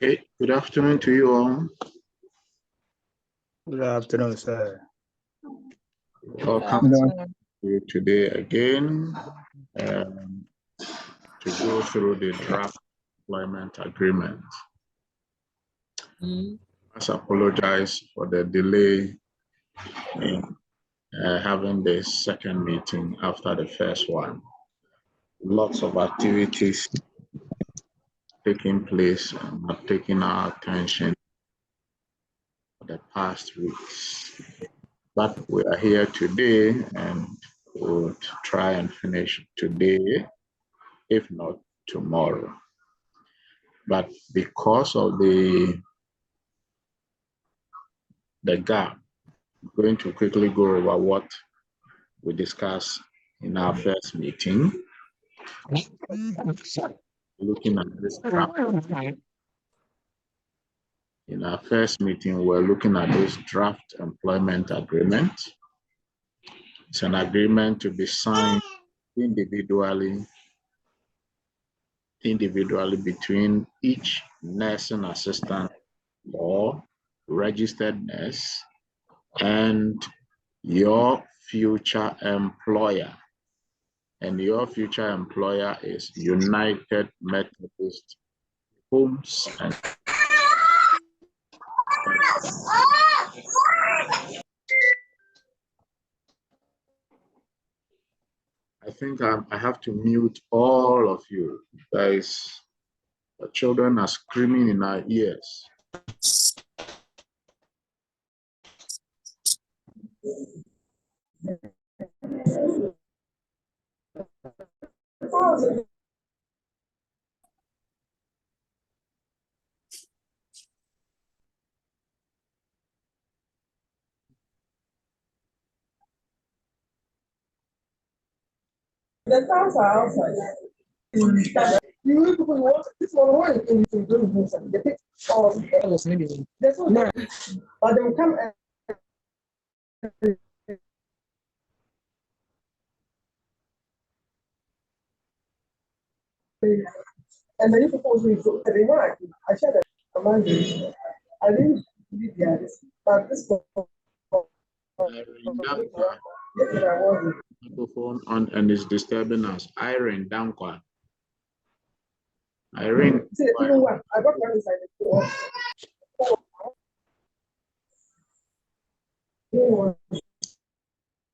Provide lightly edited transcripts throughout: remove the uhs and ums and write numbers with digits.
Okay, good afternoon to you all. Good afternoon, sir. Welcome to you today again to go through the draft employment agreement. I must apologize for the delay in having the second meeting after the first one. Lots of activities taking place and have taken our attention for the past weeks. But we are here today and we'll try and finish today, if not tomorrow. But because of the gap, I'm going to quickly go over what we discussed in our first meeting. Looking at this draft. In our first meeting, we're looking at this draft employment agreement. It's an agreement to be signed individually between each nursing assistant or registered nurse and your future employer. And your future employer is United Methodist Homes and I think I have to mute all of you guys. The children are screaming in our ears. The cars are outside. You need to put water. This one, why you can do something? They pick all. There's no, but they will come. And then you propose me to the one. I shared that among them. I didn't believe the others, but this one. Microphone on and is disturbing us. Irene Dankwa. Irene. See, I got one inside the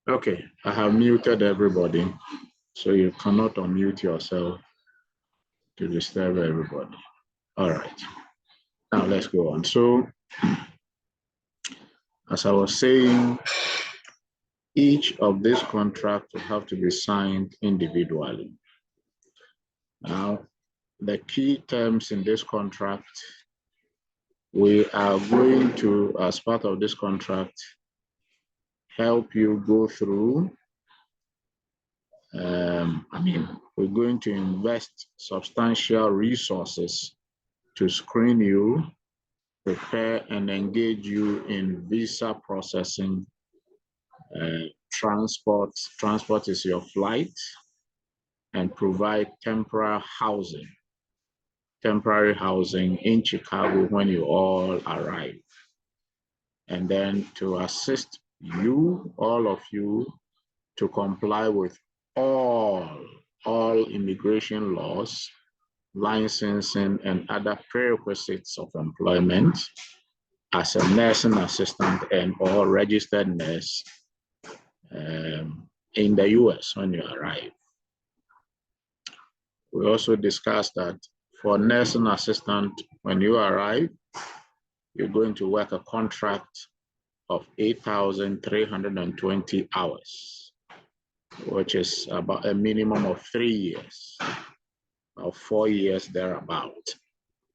Okay, I have muted everybody, so you cannot unmute yourself to disturb everybody. All right, now let's go on. So, as I was saying, each of these contracts will have to be signed individually. Now, the key terms in this contract, we are going to, as part of this contract, help you go through. We're going to invest substantial resources to screen you, prepare and engage you in visa processing, transport is your flight, and provide temporary housing in Chicago when you all arrive. And then to assist you, all of you, to comply with all immigration laws, licensing, and other prerequisites of employment as a nursing assistant and or registered nurse in the US when you arrive. We also discussed that for nursing assistant, when you arrive, you're going to work a contract of 8,320 hours, which is about a minimum of 3 years, or 4 years thereabout.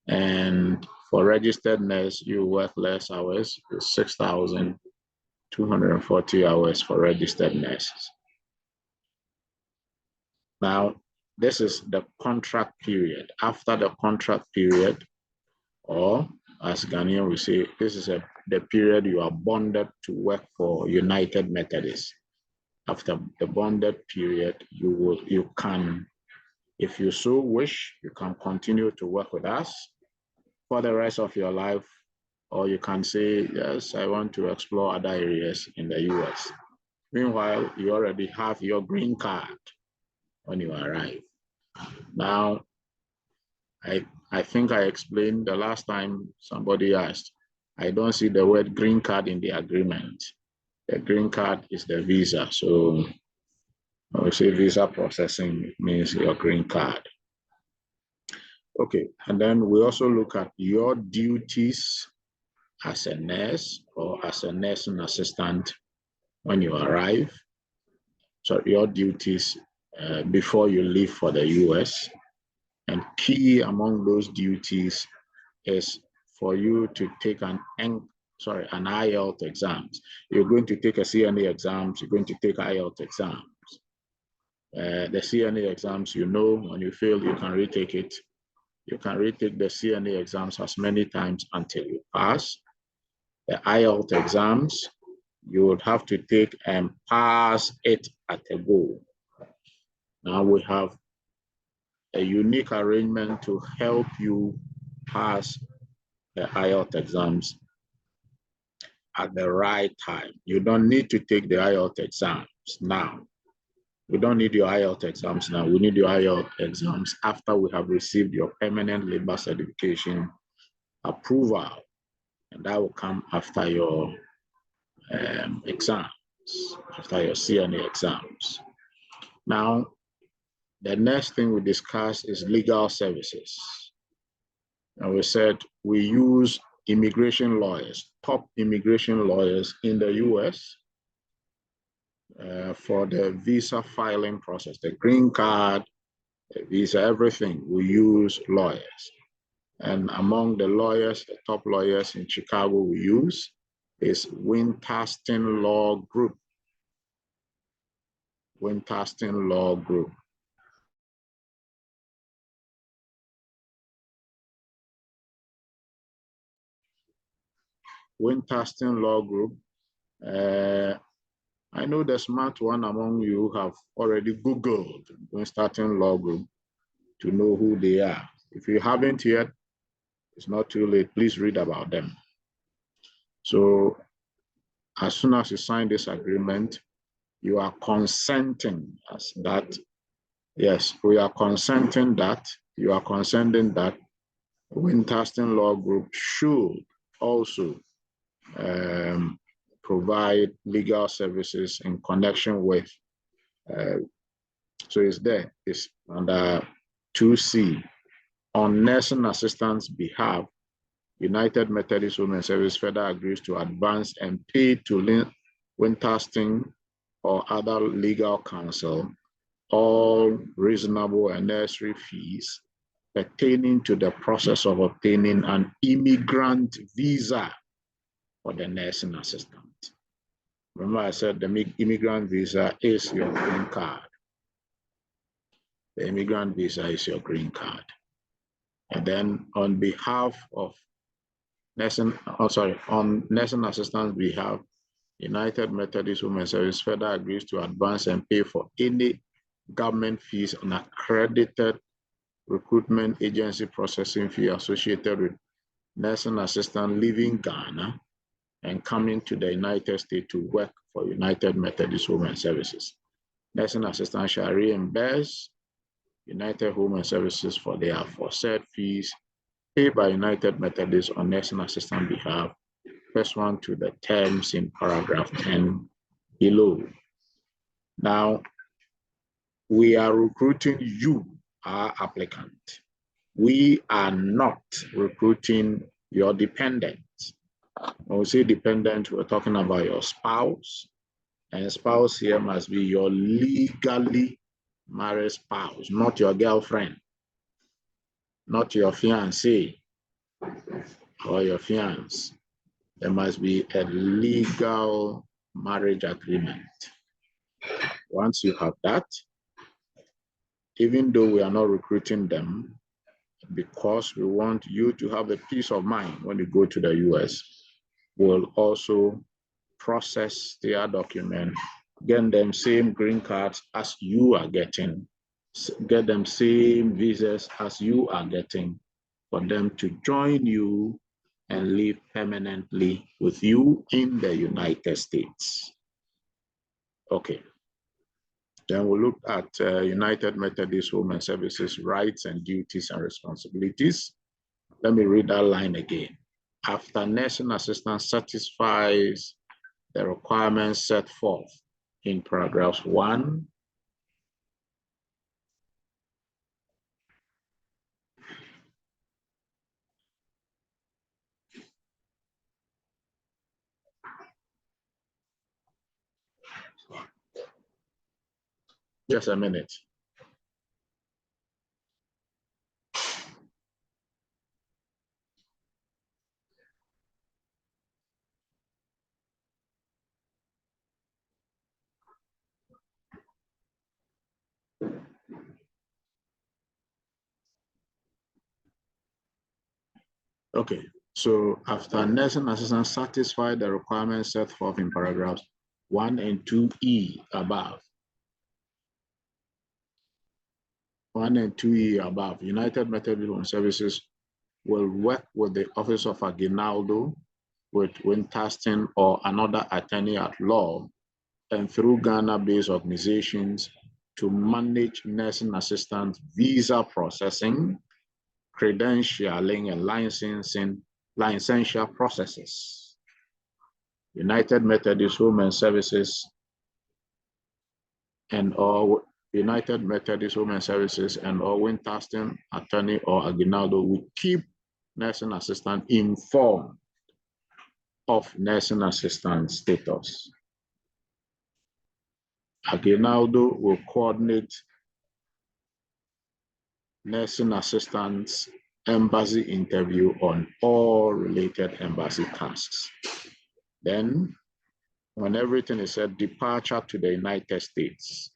And for registered nurse, you work less hours, 6,240 hours for registered nurses. Now, this is the contract period. After the contract period, or as Ghanaian we say, this is the period you are bonded to work for United Methodist. After the bonded period, you can If you so wish, you can continue to work with us for the rest of your life, or you can say, yes, I want to explore other areas in the US. Meanwhile, you already have your green card when you arrive. Now, I think I explained the last time somebody asked, I don't see the word green card in the agreement. The green card is the visa. So I would say visa processing means your green card. Okay, and then we also look at your duties as a nurse or as a nursing assistant when you arrive. So your duties before you leave for the US. And key among those duties is for you to take an IELTS exams. You're going to take a CNA exams, you're going to take IELTS exams. The CNA exams, you know, when you fail, you can retake it. You can retake the CNA exams as many times until you pass. The IELTS exams, you would have to take and pass it at a go. Now we have a unique arrangement to help you pass the IELTS exams at the right time. You don't need to take the IELTS exams now. We don't need your IELTS exams now. We need your IELTS exams after we have received your permanent labor certification approval. And that will come after your exams, after your CNA exams. Now, the next thing we discuss is legal services. And we said we use immigration lawyers, top immigration lawyers in the US for the visa filing process, the green card, the visa, everything. We use lawyers. And among the lawyers, the top lawyers in Chicago we use is Winterston Law Group. Winterston Law Group. Winterston Law Group. I know the smart one among you have already Googled Winterston Law Group to know who they are. If you haven't yet, it's not too late. Please read about them. So as soon as you sign this agreement, you are consenting as that. Yes, we are consenting that. You are consenting that Winterston Law Group should also provide legal services in connection with, so it's there, it's under 2C. On nursing assistants' behalf, United Methodist Women's Service further agrees to advance and pay to Winterston or other legal counsel all reasonable and necessary fees pertaining to the process of obtaining an immigrant visa for the nursing assistant. Remember I said the immigrant visa is your green card. The immigrant visa is your green card. And then on behalf of on nursing assistants' behalf, United Methodist Women's Service further agrees to advance and pay for any government fees and accredited recruitment agency processing fee associated with nursing assistant leaving Ghana and coming to the United States to work for United Methodist Women's Services. Nursing assistants shall reimburse United Women's Services for their aforesaid fees paid by United Methodist on nursing assistant behalf, pursuant to the terms in paragraph 10 below. Now, we are recruiting you, our applicant. We are not recruiting your dependents. When we say dependent, we're talking about your spouse, and spouse here must be your legally married spouse, not your girlfriend, not your fiancé or your fiancé. There must be a legal marriage agreement. Once you have that, even though we are not recruiting them, because we want you to have a peace of mind when you go to the US, we'll also process their document, get them same green cards as you are getting get them same visas as you are getting, for them to join you and live permanently with you in the United States. Okay. Then we'll look at United Methodist Women Services rights and duties and responsibilities. Let me read that line again. After nursing assistant satisfies the requirements set forth in paragraphs 1, just a minute. Okay, so after nursing assistant satisfy the requirements set forth in paragraphs 1 and 2E above, 1 and 2E above, United Methodist Women Services will work with the Office of Aguinaldo, with Winterston or another attorney at law, and through Ghana-based organizations to manage nursing assistant visa processing, credentialing, and licensure processes. United Methodist Women Services and all United Methodist Women Services and all Winterston attorney or Aguinaldo will keep nursing assistant informed of nursing assistant status. Aguinaldo will coordinate nursing assistants embassy interview on all related embassy tasks. Then, when everything is said, departure to the United States.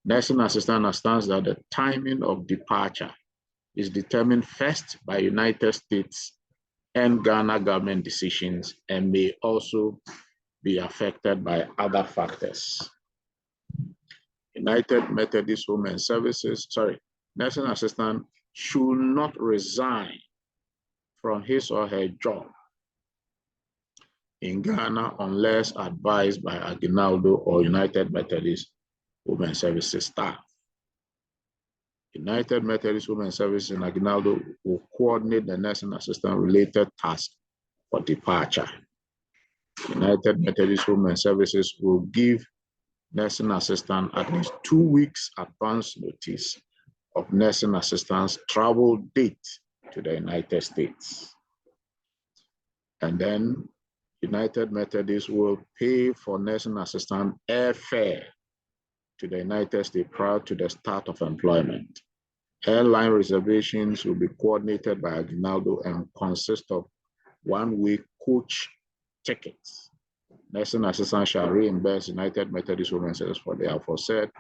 Nursing assistant understands that the timing of departure is determined first by United States and Ghana government decisions and may also be affected by other factors. United Methodist Women Services, nursing assistant should not resign from his or her job in Ghana unless advised by Aguinaldo or United Methodist Women Services staff. United Methodist Women Services and Aguinaldo will coordinate the nursing assistant related tasks for departure. United Methodist Women Services will give nursing assistant at least 2 weeks advance notice of nursing assistant's travel date to the United States. And then United Methodist will pay for nursing assistant airfare to the United States prior to the start of employment. Airline reservations will be coordinated by Aguinaldo and consist of 1-way coach tickets. Nursing assistant shall reimburse United Methodist Women Services for the aforesaid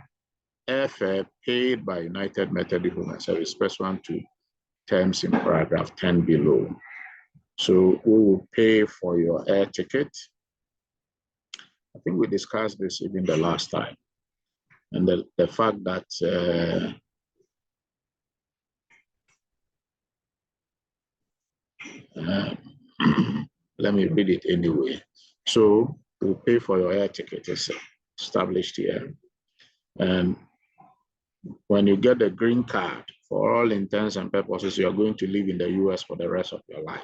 airfare paid by United Methodist Women Services pursuant to terms in paragraph 10 below. So we will pay for your air ticket. I think we discussed this even the last time. And the fact that let me read it anyway. So we'll pay for your air ticket, it's established here. And when you get the green card, for all intents and purposes, you are going to live in the US for the rest of your life.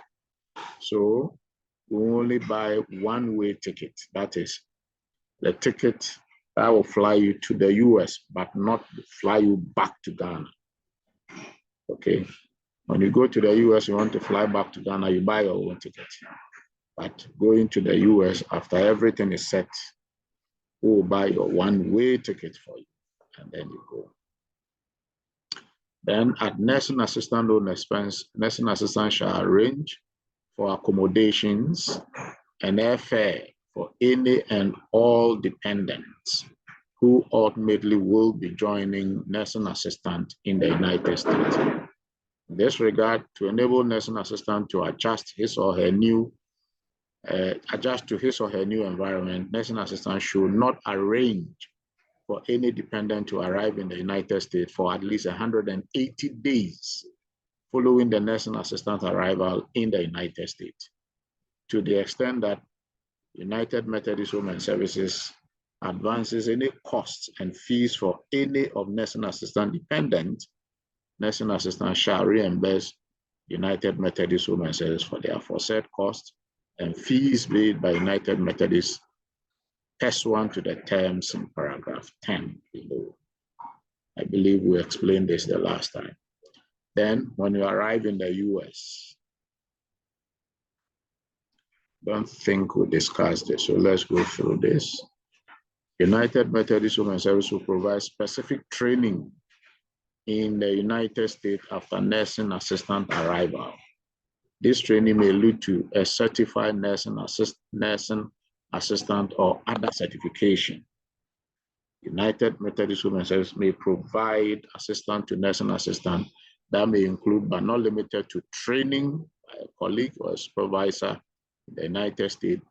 So we only buy 1-way ticket. That is the ticket that will fly you to the US, but not fly you back to Ghana. Okay. When you go to the US, you want to fly back to Ghana, you buy your own ticket. But going to the US, after everything is set, we will buy your 1-way ticket for you, and then you go. Then at nursing assistant loan expense, nursing assistant shall arrange for accommodations and airfare for any and all dependents who ultimately will be joining nursing assistant in the United States. In this regard, to enable nursing assistant to adjust to his or her new environment, nursing assistant should not arrange for any dependent to arrive in the United States for at least 180 days following the nursing assistant arrival in the United States, to the extent that United Methodist Home and Services advances any costs and fees for any of nursing assistant dependent. Nursing assistant shall reimburse United Methodist Home and Services for their aforesaid costs and fees paid by United Methodist pursuant to the terms in paragraph 10 below. I believe we explained this the last time. Then, when you arrive in the US, don't think we discussed this, so let's go through this. United Methodist Home and Services will provide specific training in the United States after nursing assistant arrival. This training may lead to a certified nursing assistant or other certification. United Methodist Home and Services may provide assistance to nursing assistant that may include but not limited to training by a colleague or a supervisor in the United States,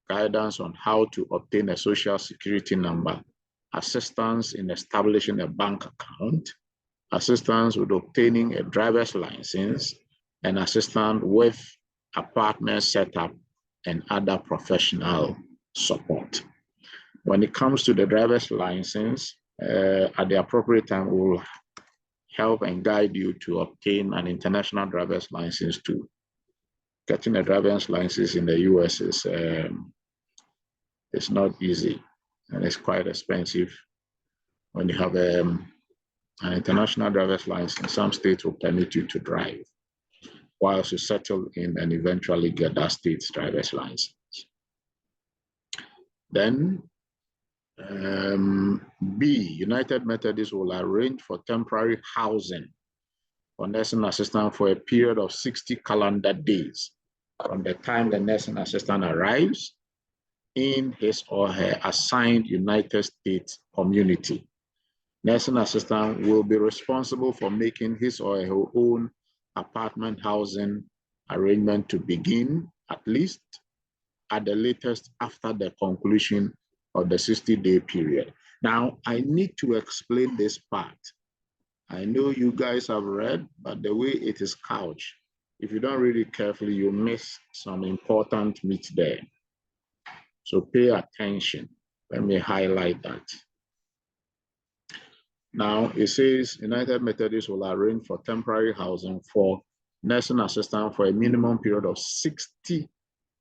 guidance on how to obtain a social security number, assistance in establishing a bank account, assistance with obtaining a driver's license, and assistance with apartment setup and other professional support. When it comes to the driver's license, at the appropriate time, we will help and guide you to obtain an international driver's license too. Getting a driver's license in the US is not easy, and it's quite expensive. When you have an international driver's license, some states will permit you to drive whilst you settle in and eventually get that state's driver's license. Then B, United Methodist will arrange for temporary housing for nursing assistant for a period of 60 calendar days from the time the nursing assistant arrives in his or her assigned United States community. Nursing assistant will be responsible for making his or her own apartment housing arrangement to begin at least at the latest after the conclusion of the 60-day period. Now, I need to explain this part. I know you guys have read, but the way it is couched, if you don't read it carefully, you miss some important meat there. So pay attention. Let me highlight that. Now, it says United Methodist will arrange for temporary housing for nursing assistant for a minimum period of 60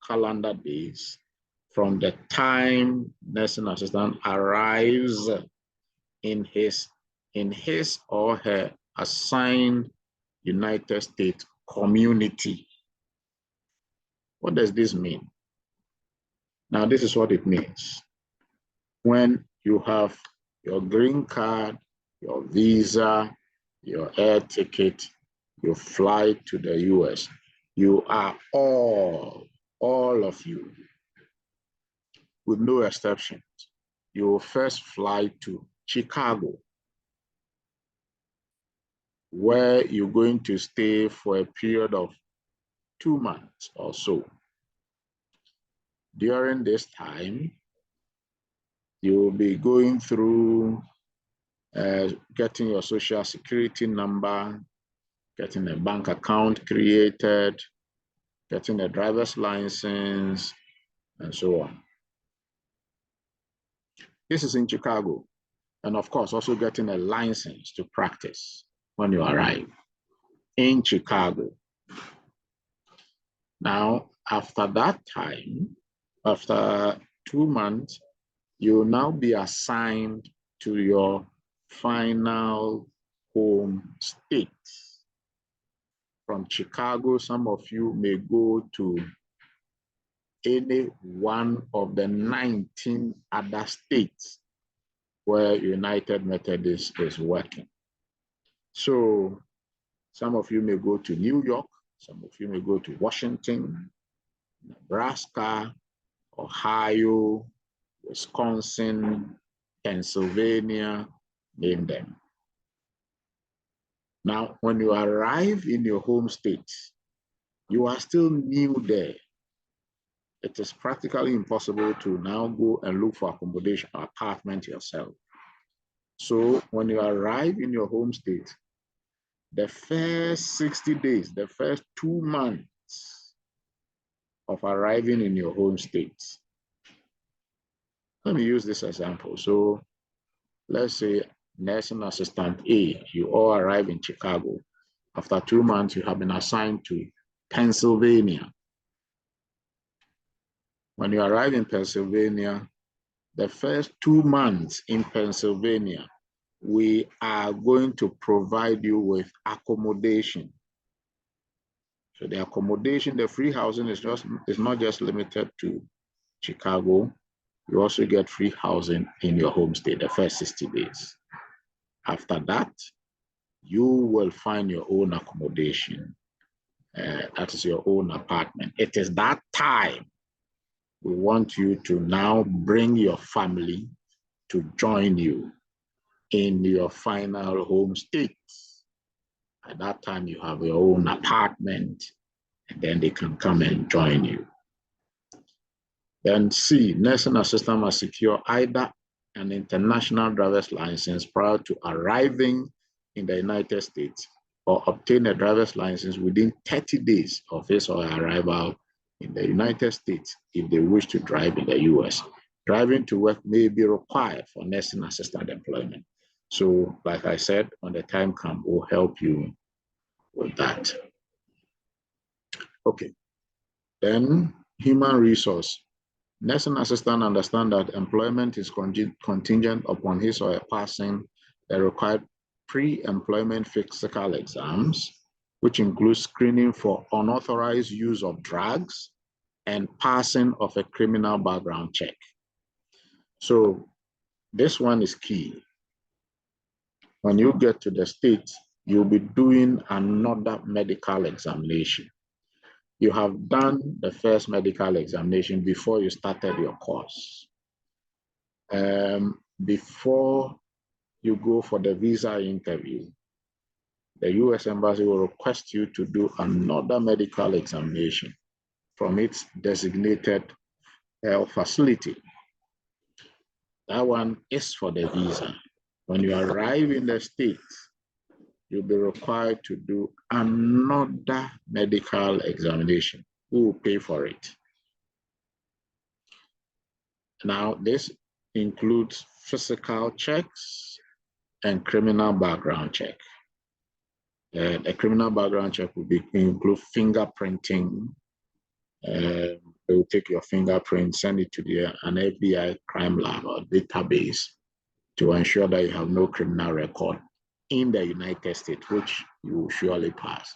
calendar days from the time nursing assistant arrives in his or her assigned United States community. What does this mean? Now, this is what it means. When you have your green card, your visa, your air ticket, you fly to the US, you are all of you, with no exceptions, you will first fly to Chicago, where you're going to stay for a period of 2 months or so. During this time, you will be going through getting your social security number, getting a bank account created, getting a driver's license, and so on. This is in Chicago. And of course, also getting a license to practice when you arrive in Chicago. Now, after that time, after 2 months, you will now be assigned to your final home state. From Chicago, some of you may go to any one of the 19 other states where United Methodist is working. So some of you may go to New York, some of you may go to Washington, Nebraska, Ohio, Wisconsin, Pennsylvania, name them. Now, when you arrive in your home state, you are still new there. It is practically impossible to now go and look for accommodation or apartment yourself. So when you arrive in your home state, the first 60 days, the first 2 months of arriving in your home state. Let me use this example. So let's say nursing assistant A, you all arrive in Chicago. After 2 months, you have been assigned to Pennsylvania. When you arrive in Pennsylvania, the first 2 months in Pennsylvania, we are going to provide you with accommodation. So the accommodation, the free housing is not just limited to Chicago. You also get free housing in your home state the first 60 days. After that, you will find your own accommodation. That is your own apartment. It is that time we want you to now bring your family to join you in your final home state. At that time, you have your own apartment, and then they can come and join you. Then C, nursing assistant must secure either an international driver's license prior to arriving in the United States or obtain a driver's license within 30 days of his or her arrival in the United States if they wish to drive in the US. Driving to work may be required for nursing assistant employment. So, like I said, when the time comes, we'll help you with that. Okay. Then human resource. Nursing assistant understand that employment is contingent upon his or her passing the required pre-employment physical exams, which includes screening for unauthorized use of drugs and passing of a criminal background check. So this one is key. When you get to the States, you'll be doing another medical examination. You have done the first medical examination before you started your course. Before you go for the visa interview, the US Embassy will request you to do another medical examination from its designated health facility. That one is for the visa. When you arrive in the States, you'll be required to do another medical examination. Who will pay for it? Now, this includes physical checks and criminal background check. A criminal background check will include fingerprinting. They will take your fingerprint, send it to an FBI crime lab or database to ensure that you have no criminal record in the United States, which you will surely pass.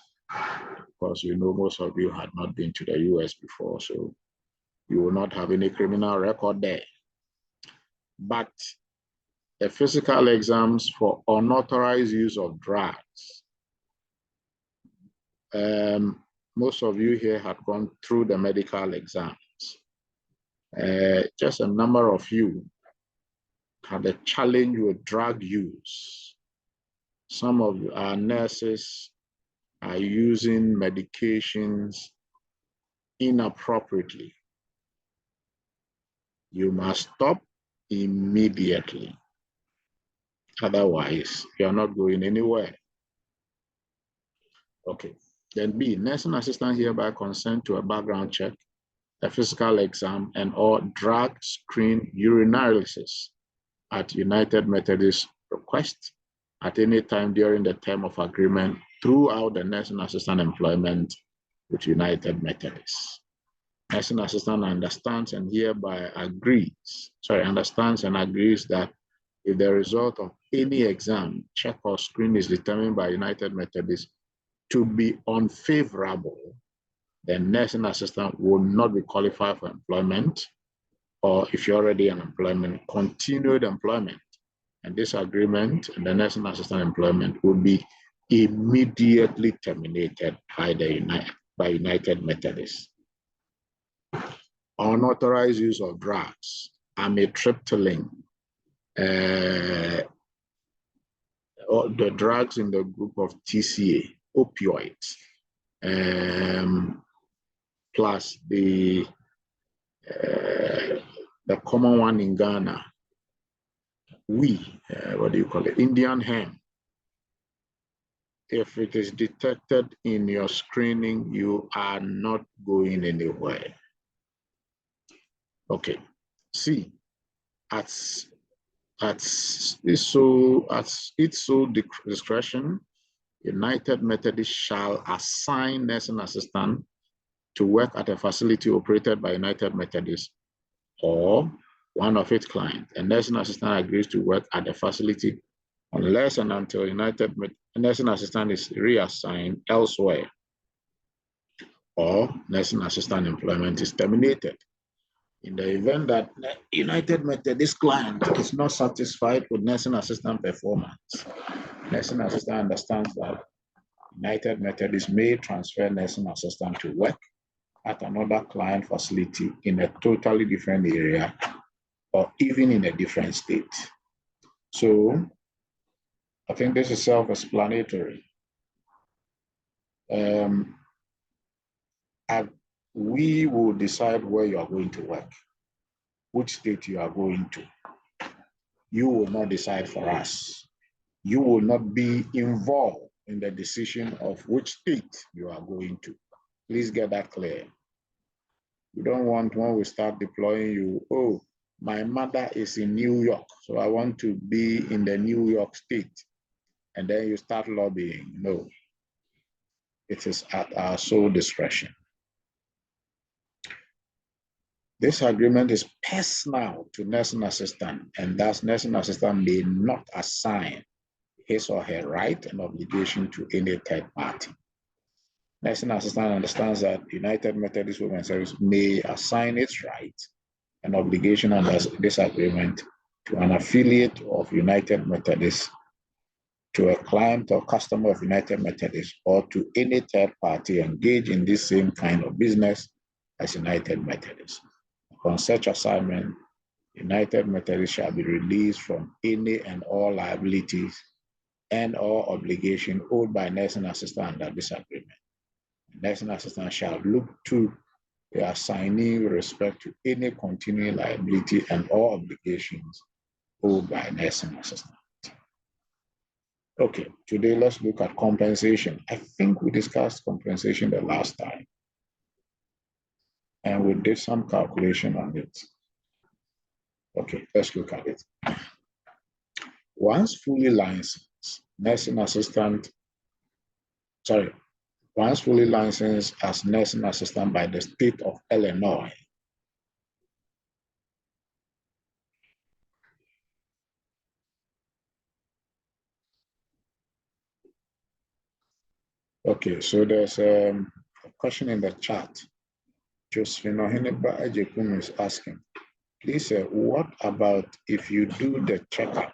Because you know most of you had not been to the US before, so you will not have any criminal record there. But the physical exams for unauthorized use of drugs, most of you here had gone through the medical exams. Just a number of you had a challenge with drug use. Some of our nurses are using medications inappropriately. You must stop immediately. Otherwise, you are not going anywhere. Okay. Then B, nursing assistant hereby consent to a background check, a physical exam, and or drug screen urinalysis at United Methodist request at any time during the term of agreement throughout the nursing assistant employment with United Methodist. Nursing assistant understands and hereby understands and agrees that if the result of any exam, check, or screen is determined by United Methodist to be unfavorable, then nursing assistant will not be qualified for employment, or if you're already in employment, continued employment. And this agreement and the nursing assistant employment will be immediately terminated by United Methodist. Unauthorized use of drugs, amitriptyline, or the drugs in the group of TCA, opioids, plus the common one in Ghana, what do you call it, Indian hen. If it is detected in your screening, you are not going anywhere. Okay. C, at its sole discretion, United Methodist shall assign nursing assistant to work at a facility operated by United Methodist or one of its clients. A nursing assistant agrees to work at the facility unless and until United nursing assistant is reassigned elsewhere or nursing assistant employment is terminated. In the event that United Methodist client is not satisfied with nursing assistant performance, nursing assistant understands that United Methodist may transfer nursing assistant to work at another client facility in a totally different area or even in a different state. So I think this is self-explanatory. We will decide where you are going to work, which state you are going to. You will not decide for us. You will not be involved in the decision of which state you are going to. Please get that clear. We don't want when we start deploying you, oh, my mother is in New York, so I want to be in the New York state. And then you start lobbying. No, it is at our sole discretion. This agreement is personal to nursing assistant, and thus nursing assistant may not assign his or her right and obligation to any third party. Nursing assistant understands that United Methodist Women's Service may assign its right and obligation under this agreement to an affiliate of United Methodist, to a client or customer of United Methodist, or to any third party engaged in this same kind of business as United Methodist. Upon such assignment, United Methodist shall be released from any and all liabilities and or obligation owed by nursing assistant under this agreement. The nursing assistant shall look to the assignee with respect to any continuing liability and or obligations owed by nursing assistant. Okay, today let's look at compensation. I think we discussed compensation the last time, and we did some calculation on it. Okay, let's look at it. Once fully licensed as nursing assistant by the state of Illinois, okay, so there's a question in the chat. Josephine Oheneba Ajekun is asking, please, what about if you do the checkup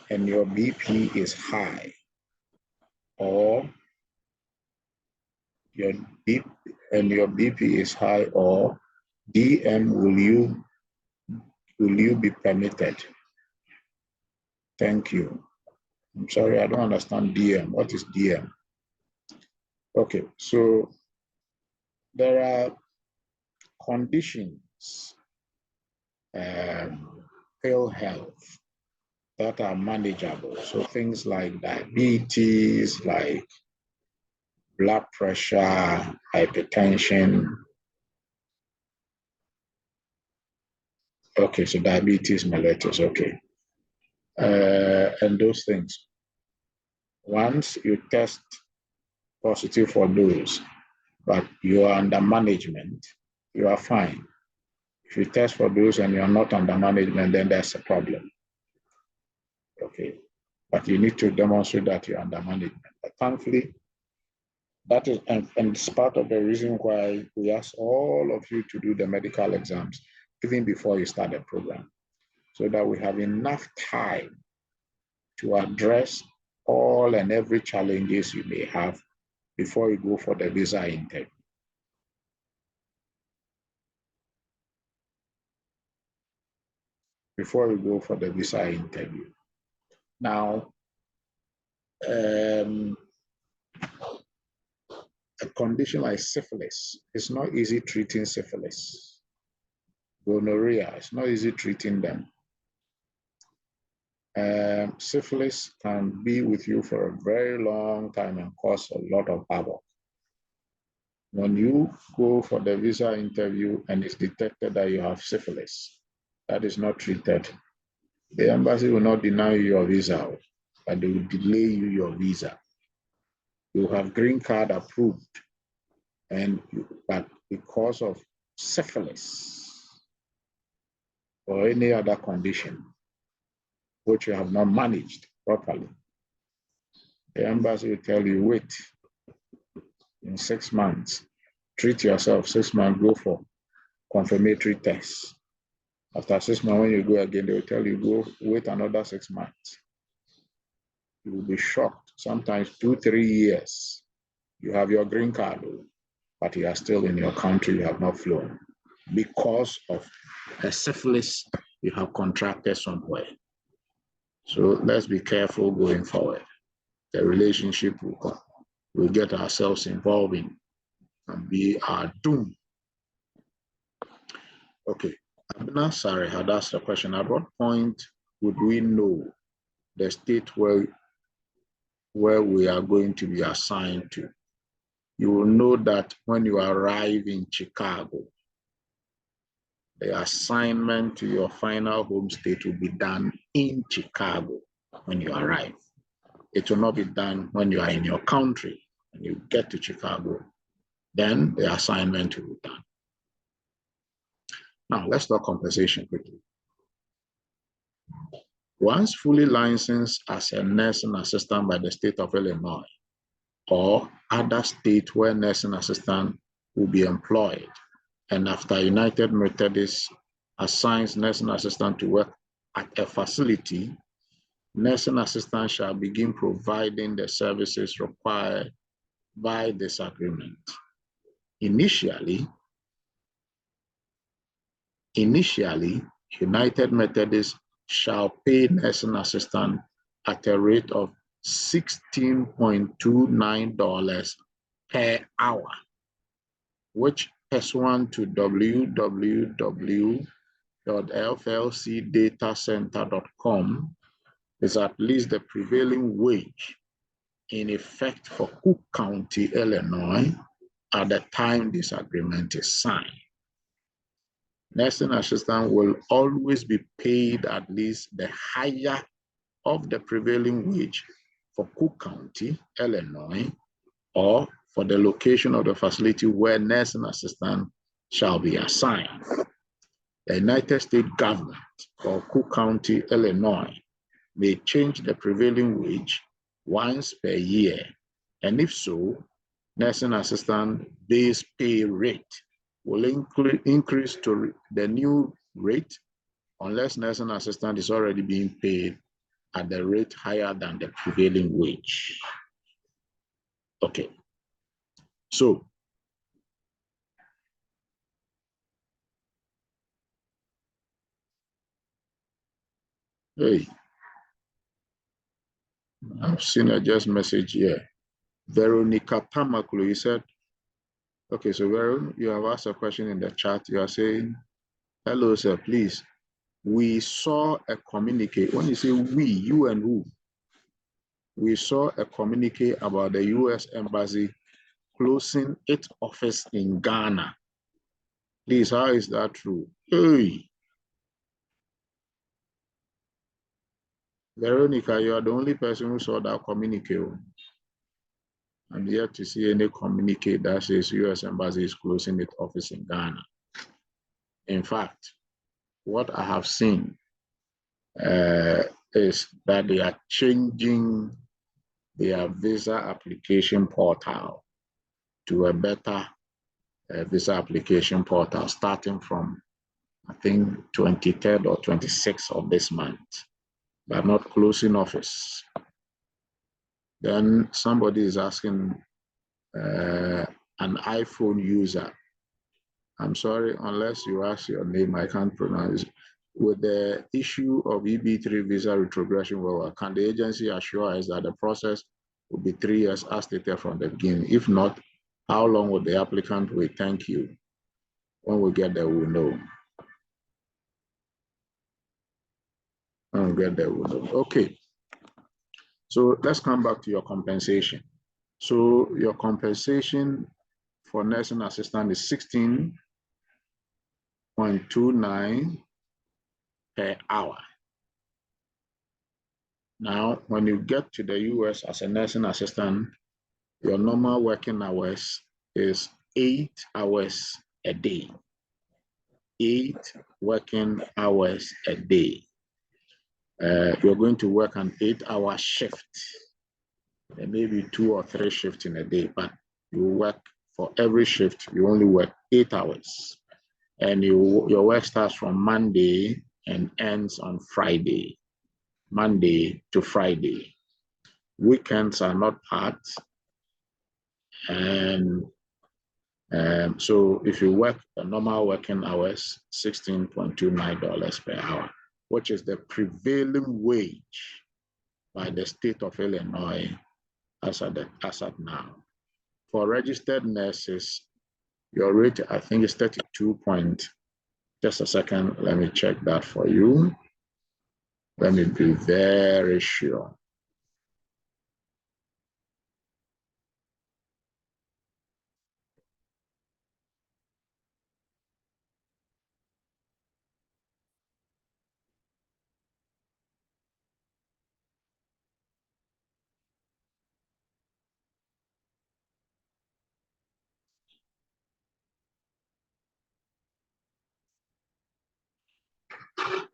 and your BP is high, or your BP is high, or DM, will you be permitted? Thank you. I'm sorry, I don't understand DM. What is DM? Okay, so there are conditions, ill health, that are manageable. So things like diabetes, like blood pressure, hypertension. Okay, so diabetes mellitus, okay. And those things. Once you test positive for those, but you are under management, you are fine. If you test for those and you're not under management, then there's a problem. Okay, but you need to demonstrate that you're under management. But thankfully, that is, and it's part of the reason why we ask all of you to do the medical exams even before you start the program, so that we have enough time to address all and every challenges you may have before you go for the visa interview. Before you go for the visa interview. Now, a condition like syphilis, it's not easy treating syphilis. Gonorrhea, it's not easy treating them. Syphilis can be with you for a very long time and cause a lot of havoc. When you go for the visa interview and it's detected that you have syphilis, that is not treated, the embassy will not deny you your visa, but they will delay you your visa. You have green card approved, but because of syphilis or any other condition which you have not managed properly, the embassy will tell you, wait, in 6 months, treat yourself, 6 months, go for confirmatory tests. After 6 months, when you go again, they will tell you, go wait another 6 months. You will be shocked. Sometimes 2-3 years, you have your green card, but you are still in your country, you have not flown because of a syphilis you have contracted somewhere. So let's be careful going forward. The relationship we'll get ourselves involved in and be our doom. Okay, Abna Sari had asked a question. At what point would we know the state where we are going to be assigned to? You will know that when you arrive in Chicago, the assignment to your final home state will be done in Chicago when you arrive. It will not be done when you are in your country and you get to Chicago. Then the assignment will be done. Now, let's talk compensation quickly. Once fully licensed as a nursing assistant by the state of Illinois or other state where nursing assistant will be employed, and after United Methodist assigns nursing assistant to work at a facility, nursing assistant shall begin providing the services required by this agreement. Initially, United Methodist shall pay nursing assistant at a rate of $16.29 per hour, which pursuant to www.flcdatacenter.com is at least the prevailing wage in effect for Cook County, Illinois, at the time this agreement is signed. Nursing assistant will always be paid at least the higher of the prevailing wage for Cook County, Illinois, or for the location of the facility where nursing assistant shall be assigned. The United States government or Cook County, Illinois, may change the prevailing wage once per year, and if so, nursing assistant base pay rate will increase to the new rate unless nursing assistant is already being paid at the rate higher than the prevailing wage. Okay, so hey, I've seen a just message here. Veronica Tamaklu, you said, okay, so Veron, you have asked a question in the chat. You are saying, hello, sir, please. We saw a communique. When you say we, you and who? We saw a communique about the U.S. Embassy closing its office in Ghana. Please, how is that true? Hey, Veronica, you are the only person who saw that communique. I'm yet to see any communique that says U.S. Embassy is closing its office in Ghana. In fact, what I have seen is that they are changing their visa application portal to a better visa application portal starting from, I think, 23rd or 26th of this month, but not closing office. Then somebody is asking an iPhone user. I'm sorry, unless you ask your name, I can't pronounce it. With the issue of EB3 visa retrogression, well, can the agency assure us that the process will be 3 years as stated from the beginning? If not, how long will the applicant wait? Thank you. When we get there, we'll know. I'll get there. Okay. So let's come back to your compensation. So your compensation for nursing assistant is 16.29 per hour. Now, when you get to the US as a nursing assistant, your normal working hours is 8 hours a day. 8 working hours a day. You're going to work an 8-hour shift. There may be 2 or 3 shifts in a day, but you work for every shift, you only work 8 hours. And your work starts from Monday and ends on Friday. Monday to Friday. Weekends are not part. And so if you work the normal working hours, $16.29 per hour, which is the prevailing wage by the state of Illinois as at now. For registered nurses, your rate, I think, is 32 point. Just a second, let me check that for you. Let me be very sure.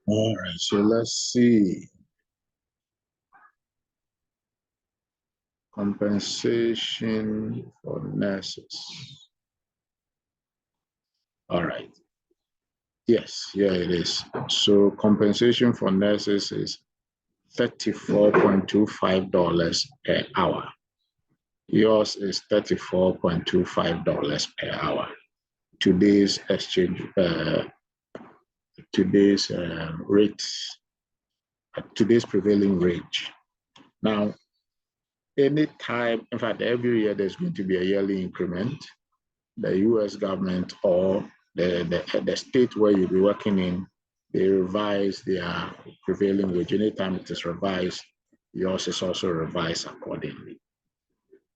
All right, so let's see. Compensation for nurses. All right. Yes, yeah, it is. So compensation for nurses is $34.25 per hour. Yours is $34.25 per hour. Today's exchange, today's rate, today's prevailing rate. Now, anytime, in fact, every year there's going to be a yearly increment. The US government or the state where you'll be working in, they revise their prevailing wage. Anytime it is revised, yours is also revised accordingly.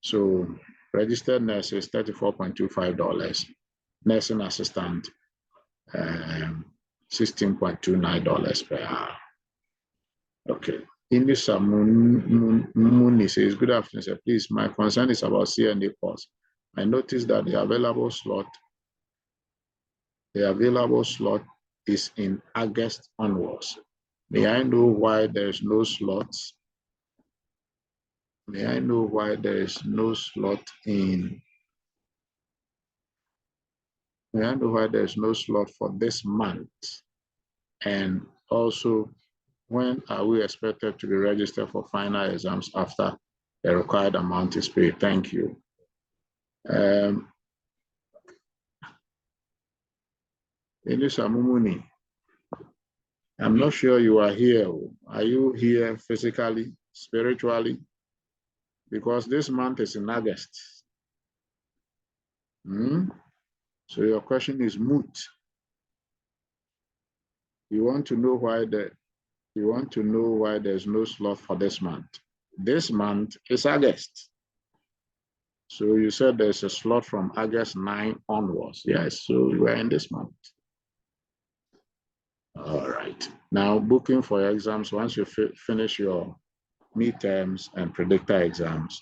So registered nurses, $34.25. Nursing assistant, $16.29 per hour. Okay. Inisa Muni says, good afternoon, sir. Please, my concern is about CNA course. I noticed that the available slot is in August onwards. May I know why there's no slots? May I know why there is no slot in? May I know why there's no slot for this month? And also, when are we expected to be registered for final exams after the required amount is paid? Thank you. Elisa Mumuni, I'm not sure you are here. Are you here physically, spiritually? Because this month is in August. So your question is moot. You want to know why there's no slot for this month. This month is August. So you said there's a slot from August 9 onwards. Yes, so we're in this month. All right. Now, booking for your exams, once you finish your midterms and predictor exams,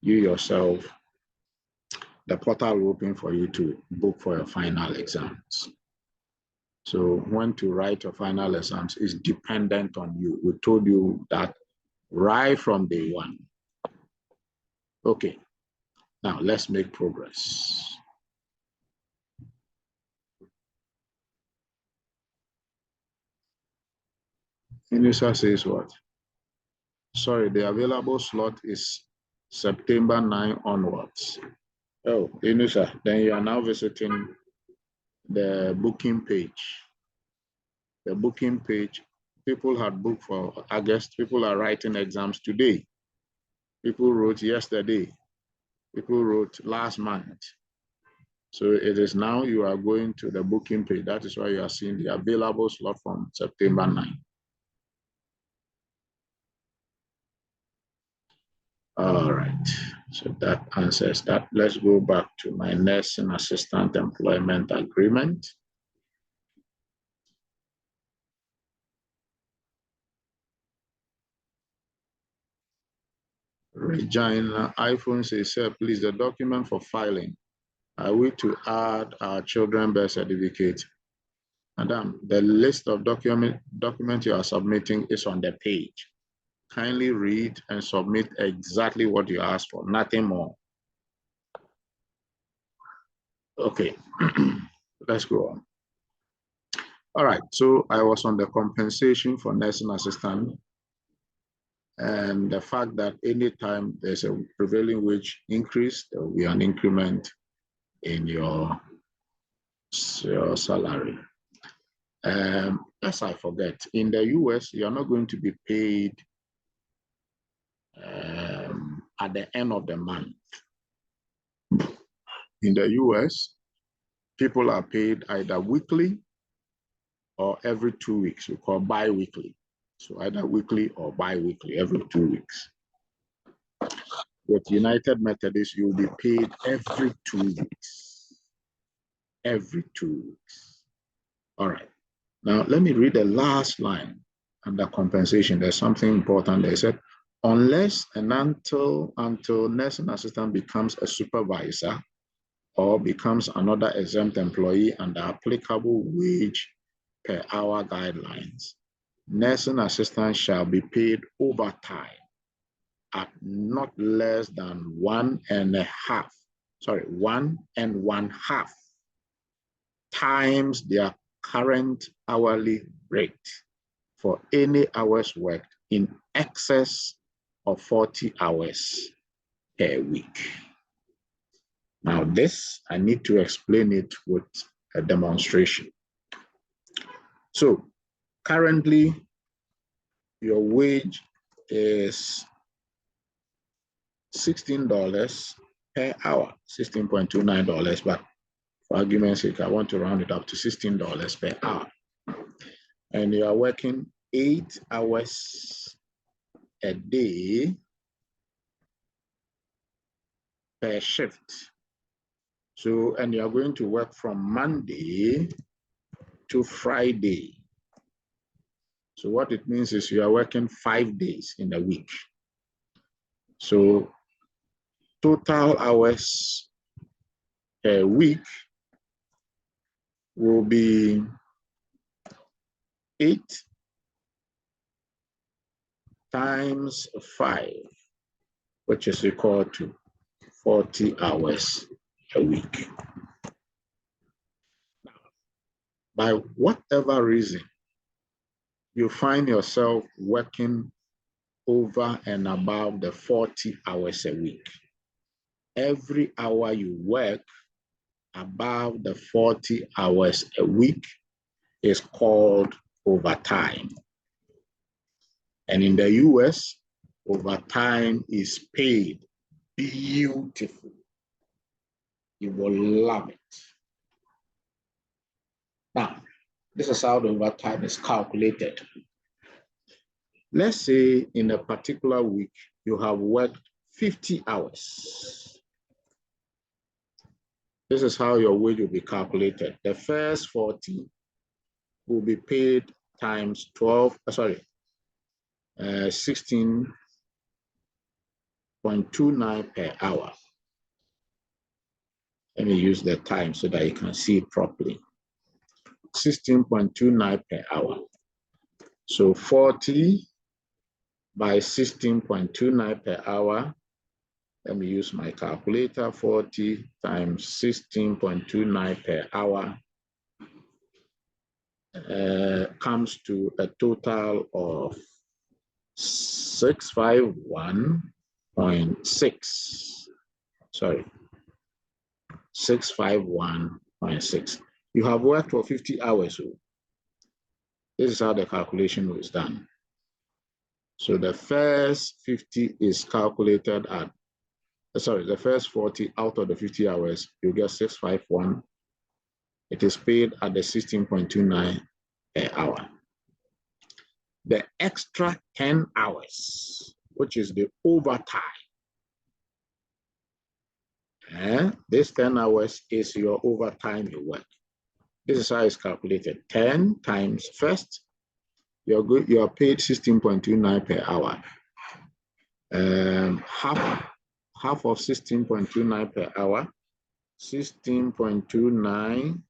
you yourself, the portal will open for you to book for your final exams. So when to write your final exams is dependent on you. We told you that right from day one. Okay, now let's make progress. Inusa says what? Sorry, the available slot is September 9 onwards. Oh, Inusa, then you are now visiting the booking page. The booking page, people had booked for August, people are writing exams today. People wrote yesterday. People wrote last month. So it is now you are going to the booking page. That is why you are seeing the available slot from September 9. All right, so that answers that. Let's go back to my nursing assistant employment agreement. Regina iPhone says, sir, please, the document for filing. Are we to add our children's birth certificate? Madam, the list of documents you are submitting is on the page. Kindly read and submit exactly what you asked for, nothing more. Okay, let's go on. All right, so I was on the compensation for nursing assistant, and the fact that anytime there's a prevailing wage increase, there will be an increment in your salary. Lest I forget, in the US, you are not going to be paid at the end of the month. In the US, people are paid either weekly or every 2 weeks. We call bi-weekly. So either weekly or bi-weekly, every 2 weeks. With United Methodist, you'll be paid every 2 weeks. Every 2 weeks. All right. Now, let me read the last line under compensation. There's something important. They said, unless and until nursing assistant becomes a supervisor or becomes another exempt employee under applicable wage per hour guidelines, nursing assistants shall be paid overtime at not less than 1.5 times their current hourly rate for any hours worked in excess of 40 hours per week. Now this, I need to explain it with a demonstration. So currently, your wage is $16 per hour, $16.29, but for argument's sake, I want to round it up to $16 per hour. And you are working 8 hours a day per shift. So, and you are going to work from Monday to Friday. So what it means is you are working 5 days in a week. So total hours per week will be 8 times 5, which is equal to 40 hours a week. By whatever reason, you find yourself working over and above the 40 hours a week. Every hour you work above the 40 hours a week is called overtime. And in the US, overtime is paid beautifully. You will love it. Now, this is how the overtime is calculated. Let's say in a particular week, you have worked 50 hours. This is how your wage will be calculated. The first 40 will be paid times 16.29 per hour. Let me use the time so that you can see it properly. 16.29 per hour. So 40 by 16.29 per hour. Let me use my calculator. 40 times 16.29 per hour comes to a total of 651.6. Sorry, 651.6. You have worked for 50 hours. This is how the calculation was done. So the first 50 is calculated at, the first 40 out of the 50 hours, you get 651. It is paid at the 16.29 per hour. The extra 10 hours, which is the overtime, This 10 hours is your overtime you work. This is how it's calculated. 10 times first, you are paid 16.29 per hour. Half of 16.29 per hour, 16.29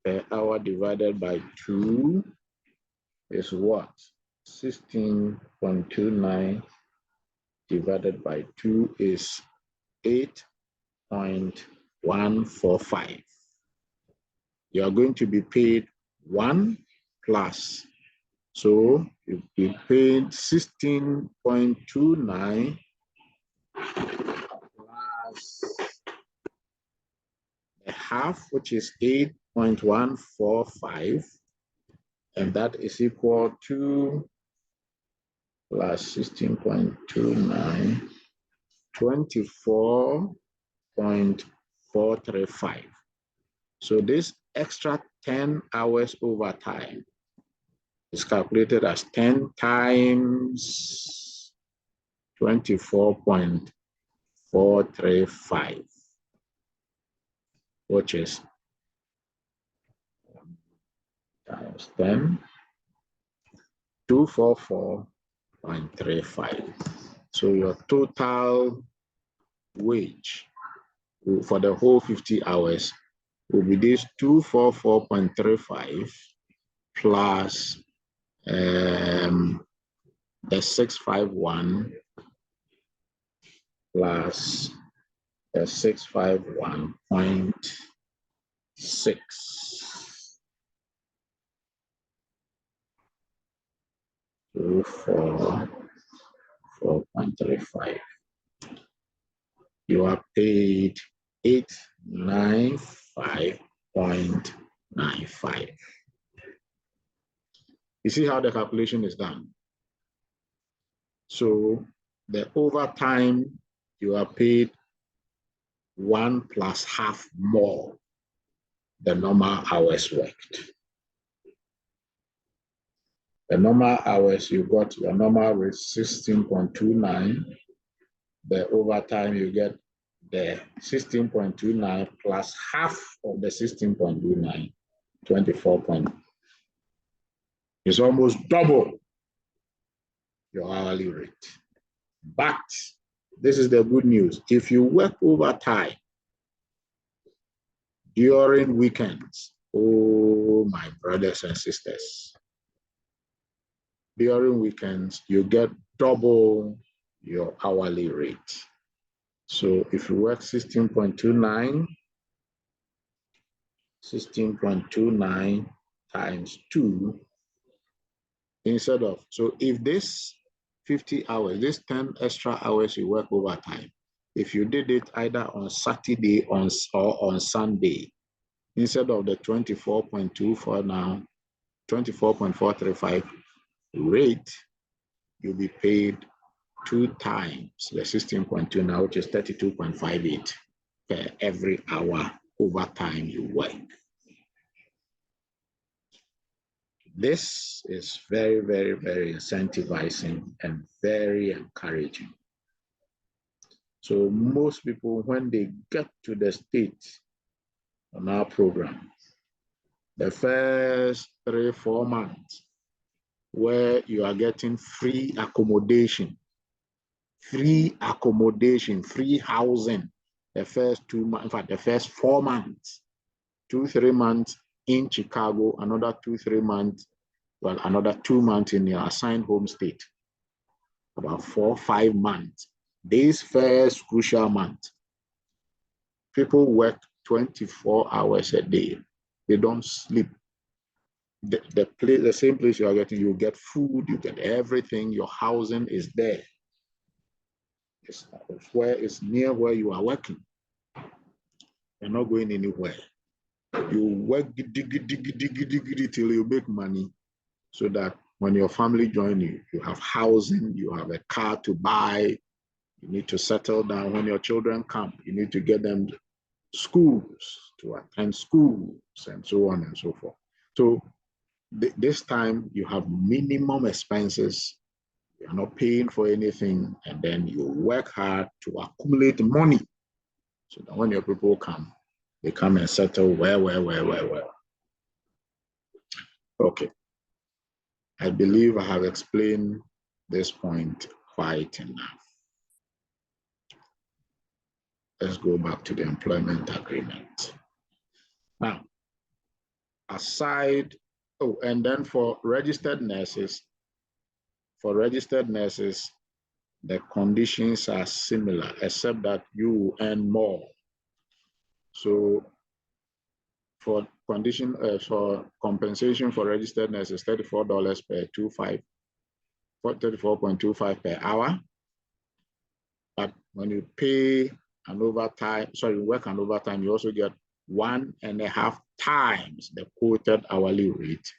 per hour divided by 2 is what? 16.29 divided by 2 is 8.145. You are going to be paid 1 plus. So you paid 16.29 plus a half, which is 8.145, and that is equal to plus 16.29, 24.435. So this extra 10 hours overtime is calculated as 10 times 24.435, which is times 10, 244.35. So your total wage for the whole 50 hours will be this 244.35 plus the 651 plus the 651.6. 244.35. You are paid 895.95. You see how the calculation is done? So the overtime, you are paid 1 plus half more the normal hours worked. The normal hours, you got your normal rate 16.29. The overtime, you get the 16.29 plus half of the 16.29, 24. It's almost double your hourly rate. But this is the good news. If you work overtime during weekends, oh, my brothers and sisters, during weekends, you get double your hourly rate. So if you work 16.29 times 2, instead of, so if this 50 hours, this 10 extra hours you work overtime, if you did it either on Saturday or on Sunday, instead of the 24.24 now, 24.435 rate, you'll be paid 2 times the 16.2 now, which is 32.58 per every hour overtime you work. This is very, very, very incentivizing and very encouraging. So most people, when they get to the state on our program, the first 3-4 months where you are getting free accommodation, free housing, the first 2 months, in fact, the first 4 months, 2-3 months in Chicago, another 2-3 months, well, another 2 months in your assigned home state, about 4-5 months. This first crucial month, people work 24 hours a day. They don't sleep. The same place you are getting, you get food, you get everything, your housing is there. It's near where you are working. You're not going anywhere. You work till you make money, so that when your family join you, you have housing, you have a car to buy, you need to settle down. When your children come, you need to get them to schools, to attend schools, and so on and so forth. So this time you have minimum expenses, you're not paying for anything, and then you work hard to accumulate money So that when your people come, they come and settle well. Okay. I believe I have explained this point quite enough. Let's go back to the employment agreement. Now, aside, and then for registered nurses, the conditions are similar, except that you earn more. So for compensation for registered nurses, $34 per 34.25 per hour. But when you pay an overtime, work an overtime, you also get 1.5 times the quoted hourly rate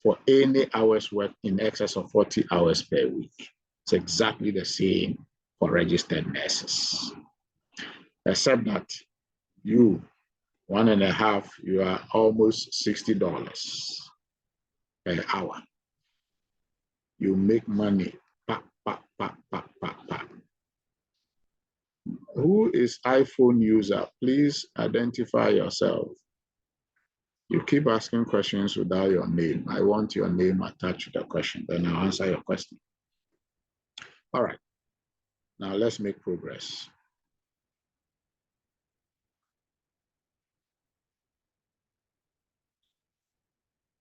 for any hours worked in excess of 40 hours per week. It's exactly the same for registered nurses, except that you, 1.5, you are almost $60 per hour. You make money. Who is iPhone user? Please identify yourself. You keep asking questions without your name. I want your name attached to the question, then I'll answer your question. All right. Now let's make progress.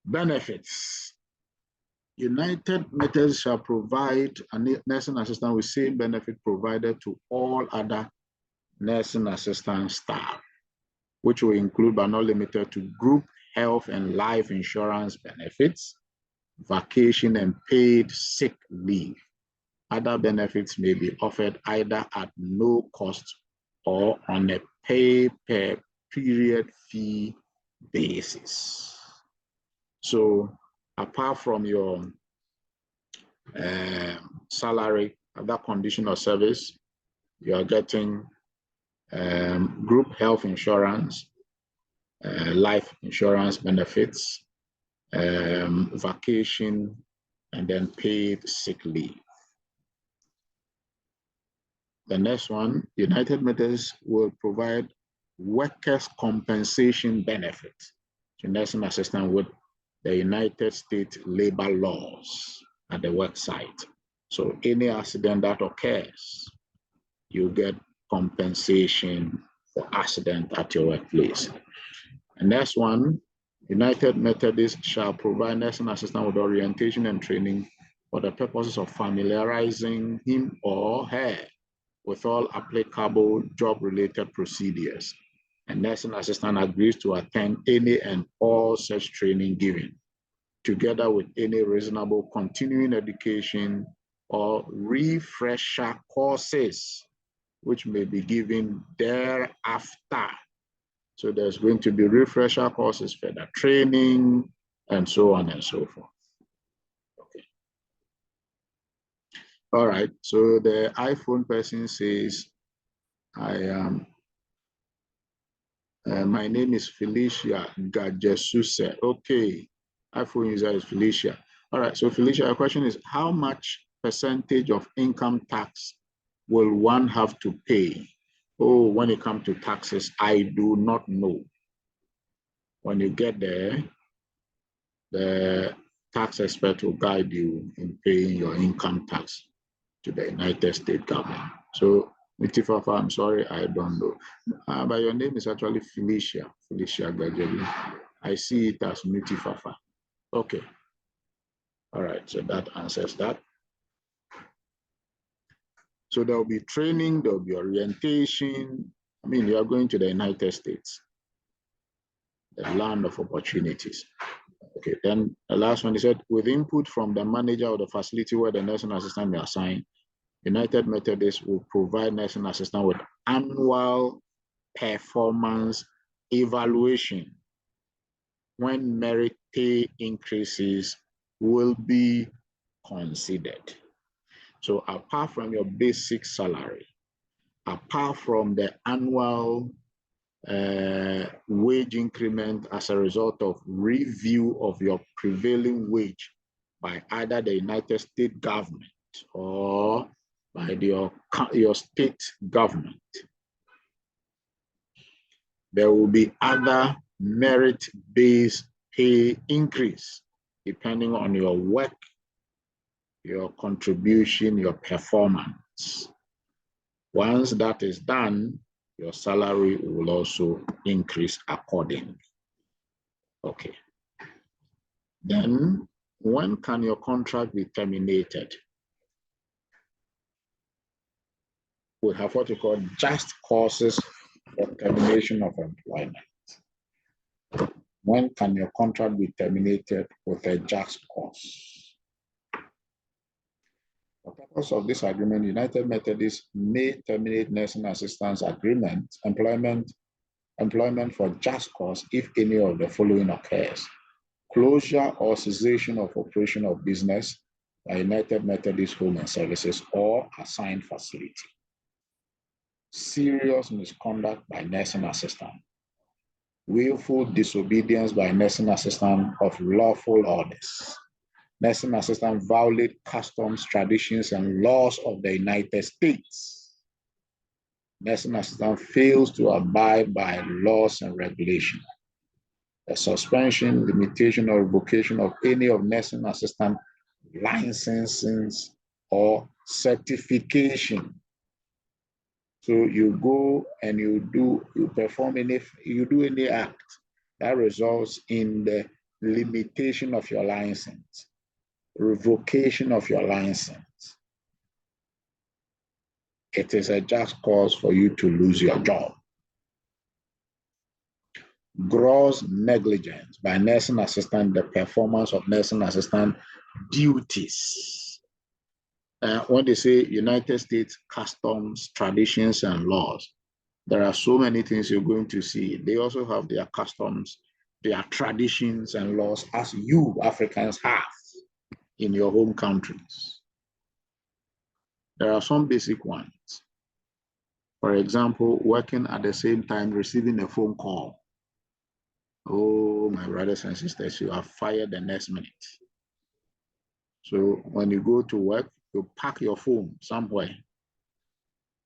Benefits. United Methods shall provide a nursing assistant with same benefit provided to all other nursing assistant staff, which will include but not limited to group health and life insurance benefits, vacation and paid sick leave. Other benefits may be offered either at no cost or on a pay per period fee basis. So apart from your salary, other condition of service, you are getting group health insurance, life insurance benefits, vacation, and then paid sick leave. The next one, United Methods will provide workers' compensation benefits to nursing assistant with the United States labor laws at the work site. So any accident that occurs, you get compensation for accident at your workplace. The next one, United Methodist shall provide nursing assistant with orientation and training for the purposes of familiarizing him or her with all applicable job-related procedures. A nursing assistant agrees to attend any and all such training given, together with any reasonable continuing education or refresher courses, which may be given thereafter. So there's going to be refresher courses, further training, and so on and so forth. Okay. All right, so the iPhone person says, I am, my name is Felicia Gajesuse. Okay, iPhone user is Felicia. All right, so Felicia, your question is, how much percentage of income tax will one have to pay? Oh, when it comes to taxes, I do not know. When you get there, the tax expert will guide you in paying your income tax to the United States government. So, Mitifafa, I'm sorry, I don't know. But your name is actually Felicia Gajeli. I see it as Mitifafa. Okay. All right, so that answers that. So there will be training, there will be orientation. I mean, you are going to the United States, the land of opportunities. Okay, then the last one, he said, with input from the manager of the facility where the nursing assistant may assign, United Methodist will provide nursing assistant with annual performance evaluation when merit pay increases will be considered. So apart from your basic salary, apart from the annual wage increment as a result of review of your prevailing wage by either the United States government or by your state government, there will be other merit-based pay increase depending on your work, your contribution, your performance. Once that is done, your salary will also increase accordingly. Okay. Then, when can your contract be terminated? We have what we call just causes for termination of employment. When can your contract be terminated with a just cause? For the purpose of this agreement, United Methodists may terminate nursing assistance employment for just cause if any of the following occurs: closure or cessation of operation of business by United Methodist Home and Services or assigned facility, serious misconduct by nursing assistant, willful disobedience by nursing assistant of lawful orders, nursing assistant violate customs, traditions, and laws of the United States, nursing assistant fails to abide by laws and regulations, the suspension, limitation, or revocation of any of nursing assistant licenses or certification. So you go and you do any act that results in the limitation of your license, revocation of your license. It is a just cause for you to lose your job. Gross negligence by nursing assistant, the performance of nursing assistant duties. When they say United States customs, traditions, and laws, there are so many things you're going to see. They also have their customs, their traditions, and laws, as you Africans have in your home countries. There are some basic ones. For example, working at the same time, receiving a phone call. Oh, my brothers and sisters, you are fired the next minute. So when you go to work, you pack your phone somewhere.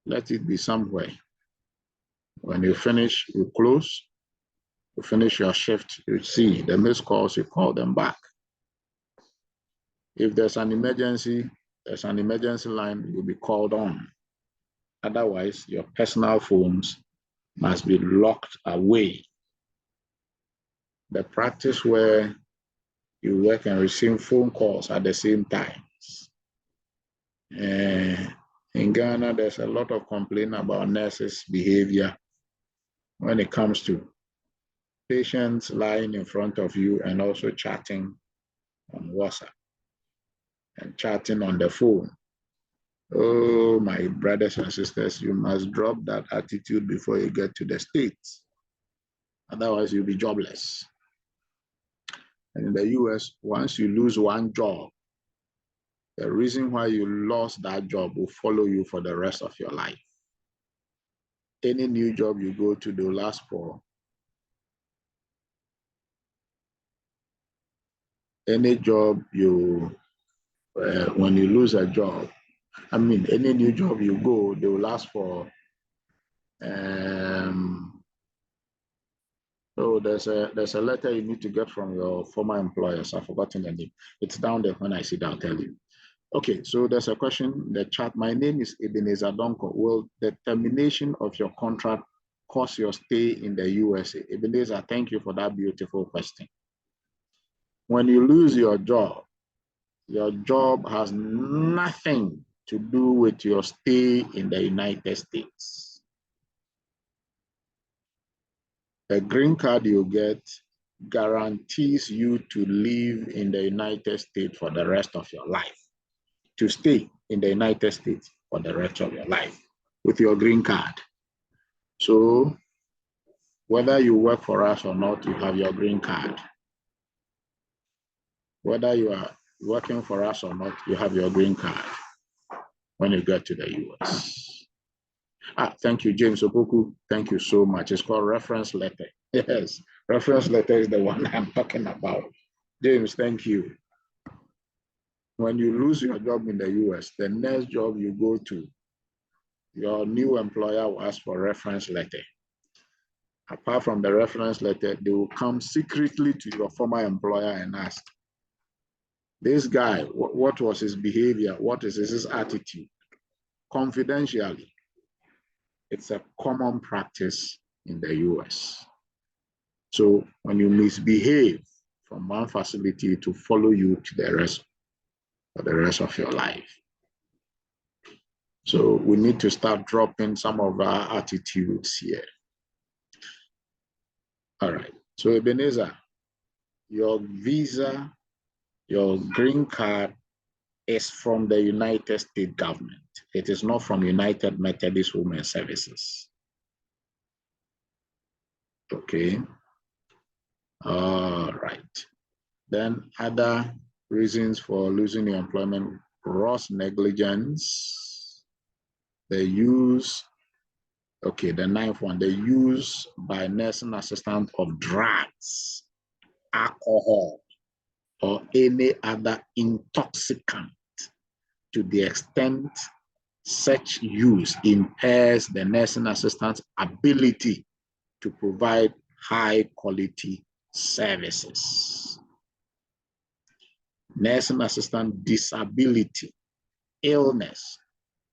Let it be somewhere. When you finish, you close. You finish your shift, you see the missed calls, you call them back. If there's an emergency line, you'll be called on. Otherwise, your personal phones must be locked away. The practice where you work and receive phone calls at the same time. In Ghana, there's a lot of complaint about nurses' behavior when it comes to patients lying in front of you and also chatting on WhatsApp and chatting on the phone. Oh, my brothers and sisters, you must drop that attitude before you get to the States. Otherwise, you'll be jobless. And in the US, once you lose one job, the reason why you lost that job will follow you for the rest of your life. Any new job you go to, they'll ask for. Any job when you lose a job, any new job you go, they will ask for, there's a letter you need to get from your former employers. I've forgotten the name. It's down there. When I see that, I'll tell you. Okay, so there's a question in the chat. My name is Ebenezer Donko. Will the termination of your contract cause your stay in the USA? Ebenezer, thank you for that beautiful question. When you lose your job has nothing to do with your stay in the United States. The green card you get guarantees you to live in the United States for the rest of your life, to stay in the United States for the rest of your life with your green card. So whether you work for us or not, you have your green card. Whether you are working for us or not, you have your green card when you get to the US. Thank you, James Opoku. Thank you so much. It's called reference letter. Yes, reference letter is the one I'm talking about. James, thank you. When you lose your job in the US, the next job you go to, your new employer will ask for reference letter. apart from the reference letter, they will come secretly to your former employer and ask, this guy, what was his behavior? What is his attitude? Confidentially. It's a common practice in the US. So when you misbehave from one facility, to follow you to the rest for the rest of your life. So we need to start dropping some of our attitudes here. All right. So Ebenezer, your visa, your green card is from the United States government. It is not from United Methodist Women's Services. Okay. All right. Then other reasons for losing your employment: gross negligence, the use, okay, the ninth one, the use by nursing assistant of drugs, alcohol, or any other intoxicant to the extent such use impairs the nursing assistant's ability to provide high quality services. Nursing assistant disability, illness,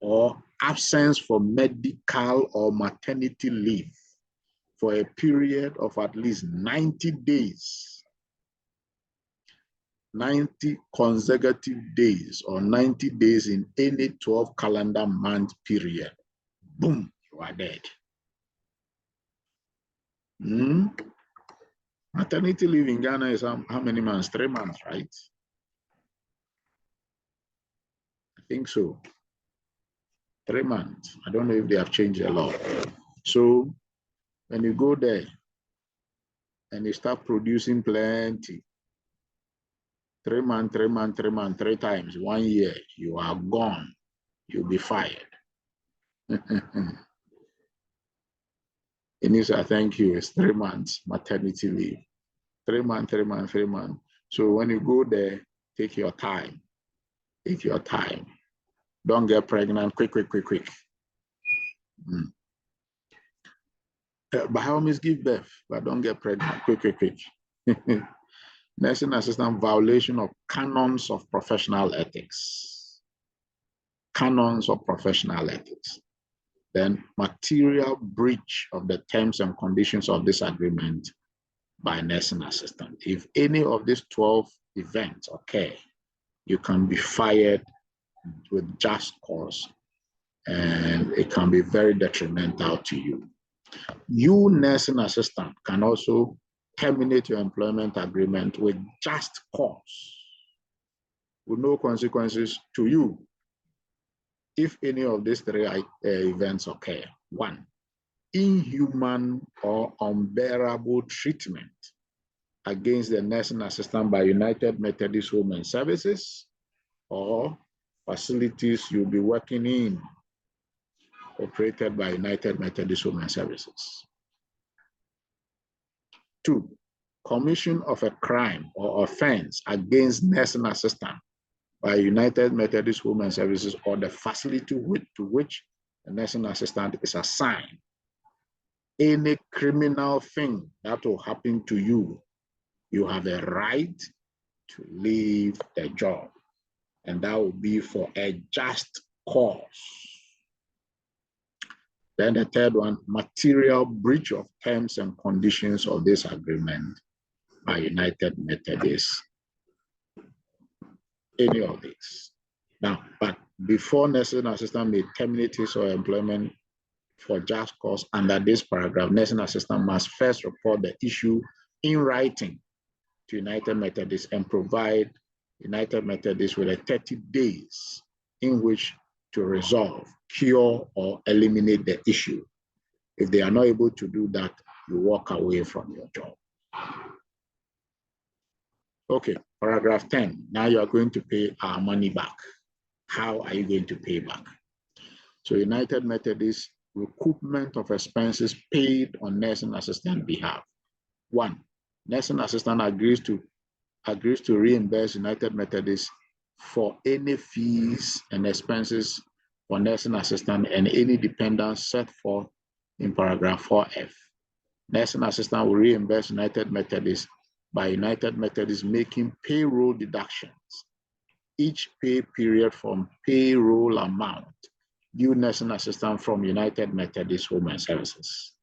or absence for medical or maternity leave for a period of at least 90 days, 90 consecutive days, or 90 days in any 12 calendar month period. Boom, you are dead. Maternity leave in Ghana is how many months? 3 months, right? I think so. 3 months. I don't know if they have changed a lot. So when you go there and you start producing plenty, 3 months, 3 months, 3 months, 3 times, 1 year, you are gone. You'll be fired. Inisa, thank you. It's 3 months maternity leave. 3 months, 3 months, 3 months. So when you go there, take your time. Take your time. Don't get pregnant quick. By all means, give birth, but don't get pregnant quick. Nursing assistant violation of canons of professional ethics. Canons of professional ethics. Then material breach of the terms and conditions of this agreement by nursing assistant. If any of these 12 events occur, you can be fired with just cause, and it can be very detrimental to you. You, nursing assistant, can also terminate your employment agreement with just cause, with no consequences to you, if any of these 3 events occur. 1, inhuman or unbearable treatment against the nursing assistant by United Methodist Women's Services or facilities you'll be working in operated by United Methodist Women's Services. 2, commission of a crime or offense against nursing assistant by United Methodist Women's Services or the facility to which the nursing assistant is assigned. Any criminal thing that will happen to you, you have a right to leave the job, and that will be for a just cause. Then the 3rd one, material breach of terms and conditions of this agreement by United Methodist. Any of these. Now, but before nursing assistant may terminate his or employment for just cause under this paragraph, nursing assistant must first report the issue in writing to United Methodist and provide United Methodist with 30 days in which to resolve, cure, or eliminate the issue. If they are not able to do that, you walk away from your job. Okay, paragraph 10. Now you are going to pay our money back. How are you going to pay back? So United Methodist recoupment of expenses paid on nursing assistant behalf. 1, nursing assistant agrees to reimburse United Methodist for any fees and expenses for nursing assistant and any dependents set forth in paragraph 4F. Nursing assistant will reimburse United Methodist by United Methodist making payroll deductions each pay period from payroll amount due nursing assistant from United Methodist Home and Services.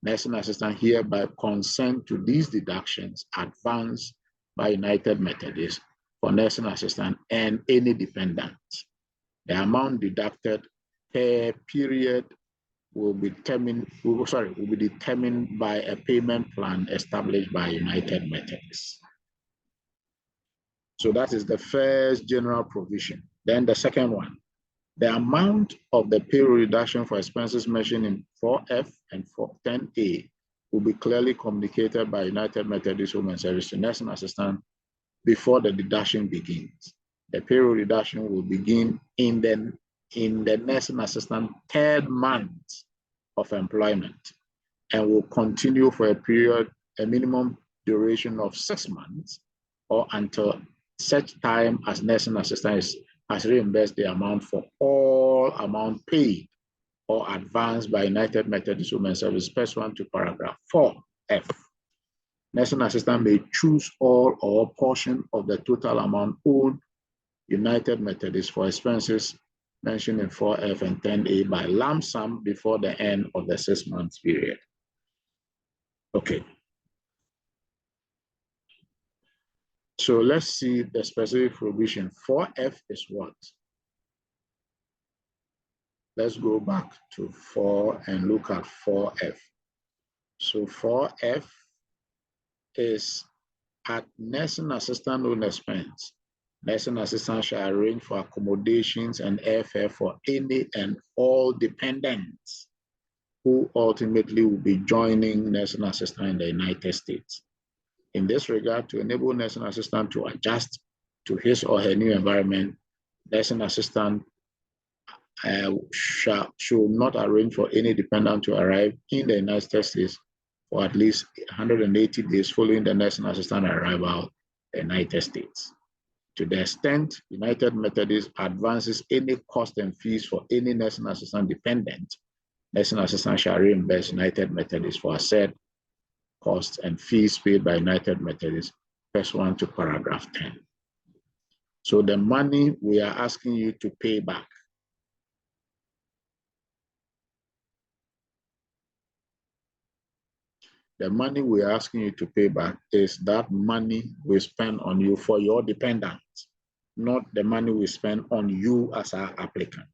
Nursing assistant hereby consent to these deductions advanced by United Methodist for nursing assistant and any dependent. The amount deducted per period will be determined by a payment plan established by United Methodist. So that is the first general provision. Then the second one, the amount of the payroll reduction for expenses mentioned in 4F and 10A will be clearly communicated by United Methodist Home and Service to nursing assistant before the deduction begins. The payroll reduction will begin in the nursing assistant third month of employment and will continue for a minimum duration of 6 months or until such time as nursing assistant has reimbursed the amount for all amount paid or advanced by United Methodist Home and Service pursuant to paragraph 4F. Nursing assistant may choose all or portion of the total amount owed United Methodist for expenses mentioned in 4F and 10A by lump sum before the end of the 6 months period. Okay. So let's see the specific provision. 4F is what? Let's go back to 4 and look at 4F. So 4F is at nursing assistant own expense. Nursing assistant shall arrange for accommodations and airfare for any and all dependents who ultimately will be joining nursing assistant in the United States. In this regard, to enable nursing assistant to adjust to his or her new environment, nursing assistant should not arrange for any dependent to arrive in the United States for at least 180 days following the nursing assistant arrival in the United States. To the extent United Methodist advances any cost and fees for any nursing assistant dependent, nursing assistant shall reimburse United Methodist for said costs and fees paid by United Methodist pursuant to paragraph 10. So the money we are asking you to pay back, the money we are asking you to pay back is that money we spend on you for your dependent, not the money we spend on you as our applicant.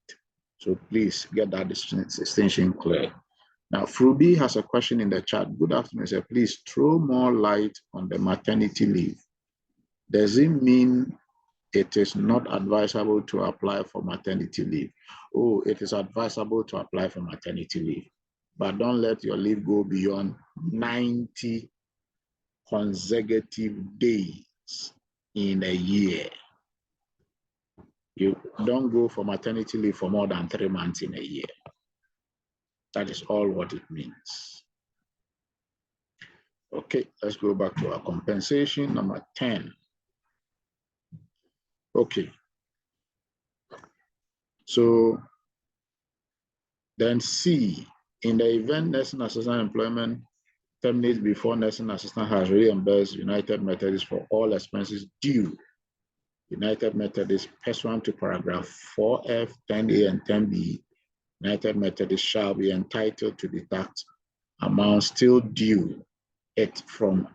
So please get that distinction clear. Now, Fruby has a question in the chat. Good afternoon, sir. Please throw more light on the maternity leave. Does it mean it is not advisable to apply for maternity leave? Oh, it is advisable to apply for maternity leave, but don't let your leave go beyond 90 consecutive days in a year. You don't go for maternity leave for more than 3 months in a year. That is all what it means. Okay, let's go back to our compensation, number 10. Okay. So then C, in the event nursing assistant employment terminates before nursing assistant has reimbursed United Methodist for all expenses due United Methodist pursuant to paragraph 4F, 10A, and 10B, United Methodist shall be entitled to deduct amount still due it from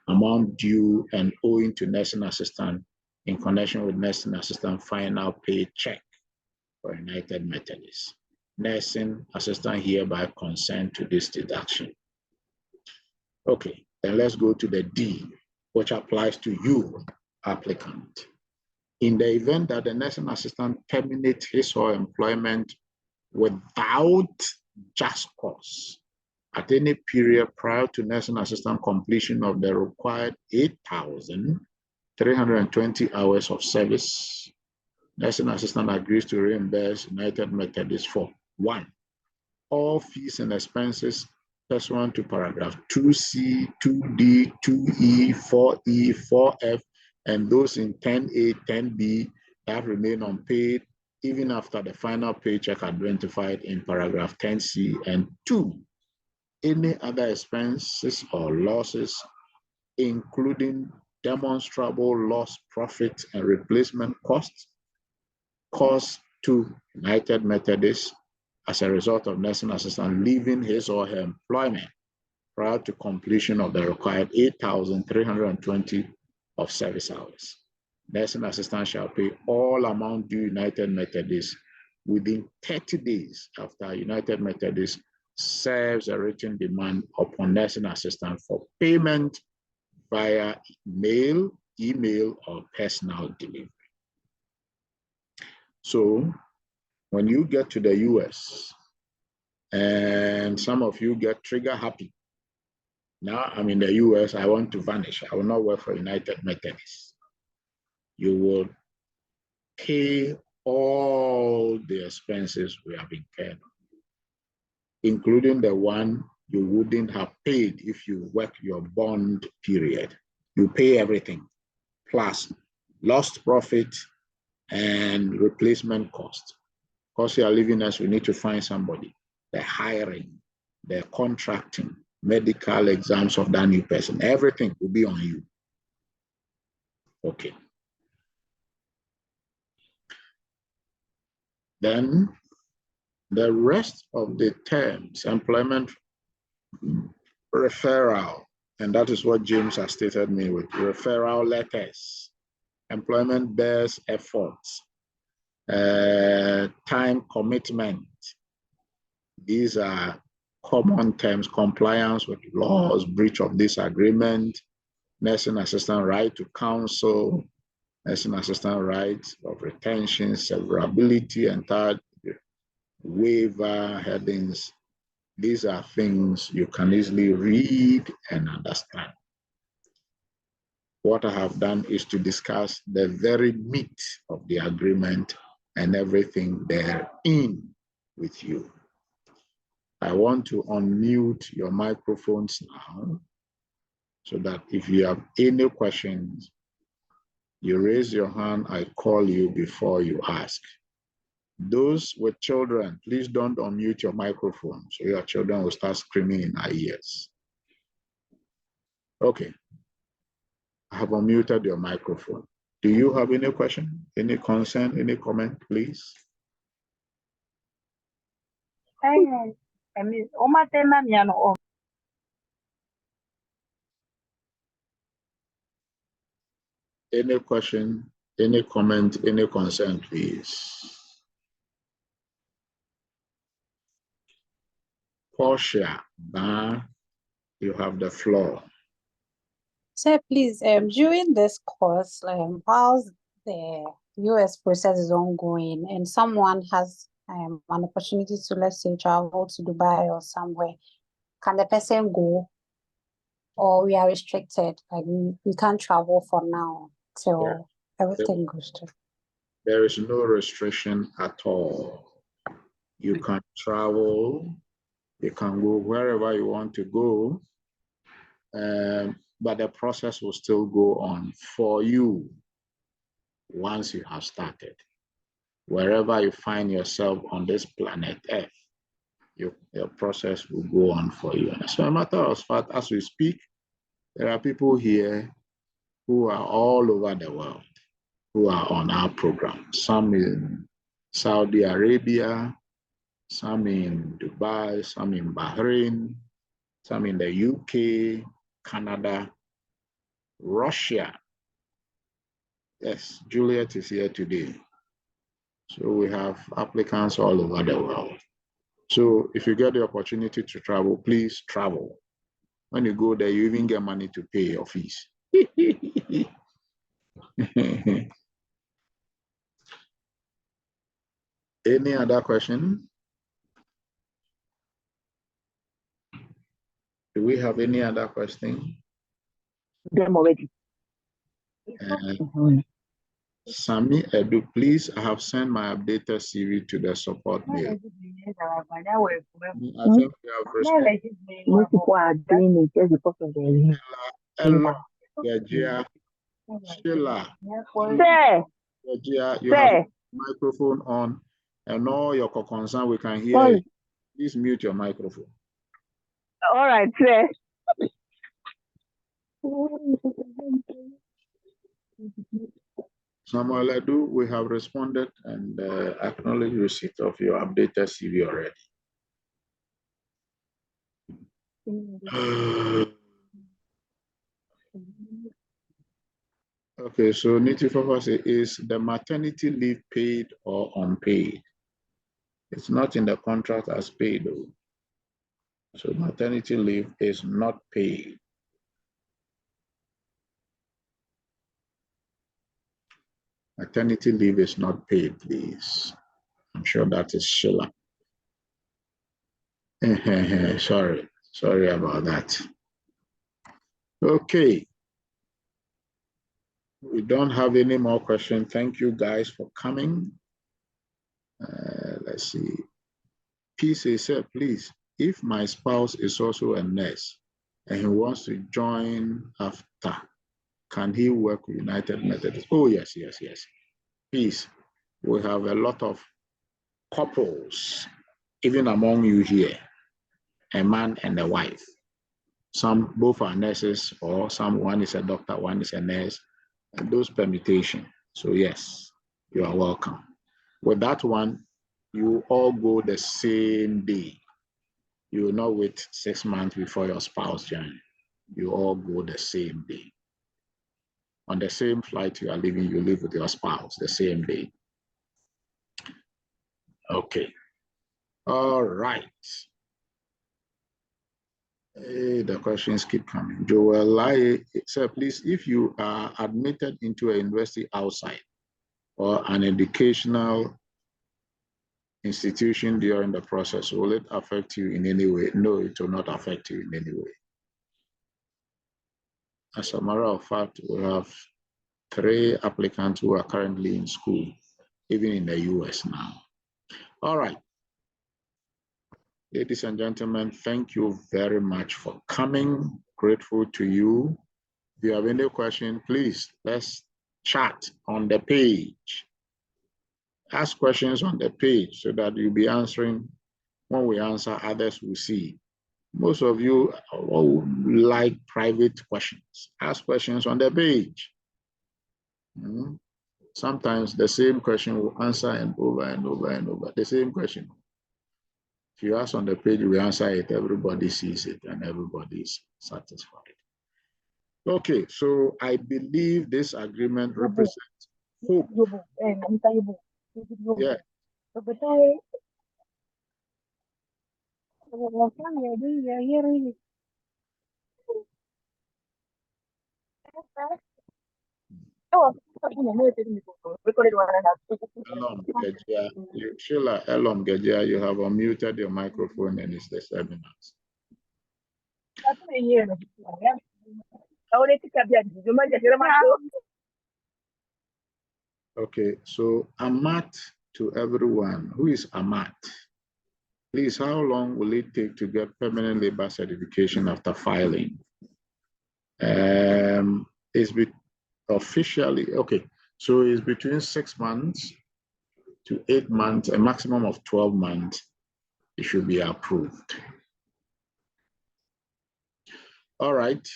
amount due and owing to nursing assistant in connection with nursing assistant final pay check for United Methodist. Nursing assistant hereby consent to this deduction. Okay, then let's go to the D, which applies to you, applicant. In the event that the nursing assistant terminates his or her employment without just cause at any period prior to nursing assistant completion of the required 8,320 hours of service, nursing assistant agrees to reimburse United Methodist for 1, all fees and expenses pursuant to paragraph 2C, 2D, 2E, 4E, 4F, and those in 10A, 10B that remain unpaid even after the final paycheck identified in paragraph 10C and 2. any other expenses or losses, including demonstrable lost profit and replacement costs, caused to United Methodist as a result of nursing assistant leaving his or her employment prior to completion of the required 8,320 of service hours. Nursing assistant shall pay all amount due United Methodist within 30 days after United Methodist serves a written demand upon nursing assistant for payment via mail, email, or personal delivery. So when you get to the US, and some of you get trigger happy, now I'm in the US, I want to vanish. I will not work for United Methodist. You will pay all the expenses we have incurred, including the one you wouldn't have paid if you work your bond period. You pay everything, plus lost profit and replacement cost. Because you are leaving us, we need to find somebody. The hiring, the contracting, medical exams of that new person, everything will be on you. Okay. Then the rest of the terms, employment referral, and that is what James has stated me with, referral letters, employment bears efforts, time commitment. These are common terms: compliance with laws, breach of this agreement, nursing assistant right to counsel, nursing assistant rights of retention, severability, and third waiver headings. These are things you can easily read and understand. What I have done is to discuss the very meat of the agreement and everything therein with you. I want to unmute your microphones now so that if you have any questions, you raise your hand, I call you before you ask. Those with children, please don't unmute your microphone so your children will start screaming in our ears. Okay. I have unmuted your microphone. Do you have any question, any concern, any comment, please? Any question, any comment, any concern, please? Portia, you have the floor. Sir, please, during this course, whilst the US process is ongoing and someone has an opportunity to, let's say, travel to Dubai or somewhere, can the person go, or we are restricted? Like we can't travel for now till everything goes through. There is no restriction at all. You can travel, you can go wherever you want to go, but the process will still go on for you once you have started. Wherever you find yourself on this planet Earth, your process will go on for you. And as a matter of fact, as we speak, there are people here who are all over the world who are on our program. Some in Saudi Arabia, some in Dubai, some in Bahrain, some in the UK, Canada, Russia. Yes, Juliet is here today. So we have applicants all over the world. So if you get the opportunity to travel, please travel. When you go there, you even get money to pay your fees. Any other question? Do we have any other question? Them already. Sami Edu, please, I have sent my updated CV to the support mail. I think we have responded. Most people are doing it just because of the Hello, Gajia, Sheila. Sir, Gajia, you have microphone on, and all your concern we can hear. sorry. Please mute your microphone. All right, sir. Samuel Edu, we have responded and acknowledged receipt of your updated CV already. Okay, so Niti Fafase, is the maternity leave paid or unpaid? It's not in the contract as paid though. So maternity leave is not paid. Maternity leave is not paid, please. I'm sure that is Sheila. Sorry about that. Okay. We don't have any more questions. Thank you guys for coming. Let's see. PC said, please, if my spouse is also a nurse and he wants to join after, can he work with United Methodist? Oh, yes. Please, we have a lot of couples, even among you here, a man and a wife. Some, both are nurses, or one is a doctor, one is a nurse, and those permutation. So yes, you are welcome. With that one, you all go the same day. You will not wait 6 months before your spouse joins. You all go the same day. On the same flight you are leaving, you leave with your spouse the same day. Okay. All right. Hey, the questions keep coming. Joel I said, please, if you are admitted into a university outside or an educational institution during the process, will it affect you in any way? No, it will not affect you in any way. As a matter of fact, we have 3 applicants who are currently in school, even in the US now. All right. Ladies and gentlemen, thank you very much for coming. Grateful to you. If you have any question, please, let's chat on the page. Ask questions on the page so that you'll be answering. When we answer, others will see. Most of you like private questions. Ask questions on the page. Sometimes the same question will answer and over and over and over. The same question. If you ask on the page, we answer it, everybody sees it and everybody is satisfied. Okay, so I believe this agreement represents hope. Yeah. Sheila Elom Gejia, you have unmuted your microphone and it's disturbing us. Okay, so Amat to everyone. Who is Amat? Please, how long will it take to get permanent labor certification after filing? It's officially, okay, so it's between 6 months to 8 months, a maximum of 12 months, it should be approved. All right.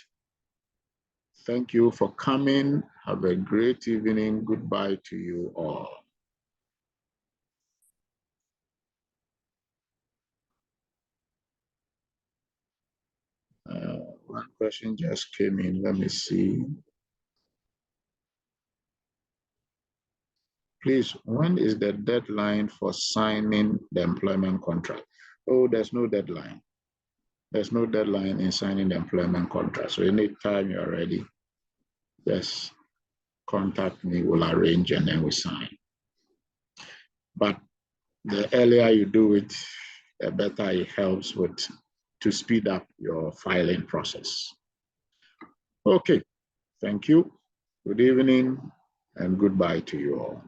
Thank you for coming. Have a great evening. Goodbye to you all. One question just came in. Let me see. Please, when is the deadline for signing the employment contract? Oh, there's no deadline. There's no deadline in signing the employment contract. So anytime you're ready, just contact me, we'll arrange and then we sign. But the earlier you do it, the better it helps to speed up your filing process. Okay, thank you. Good evening and goodbye to you all.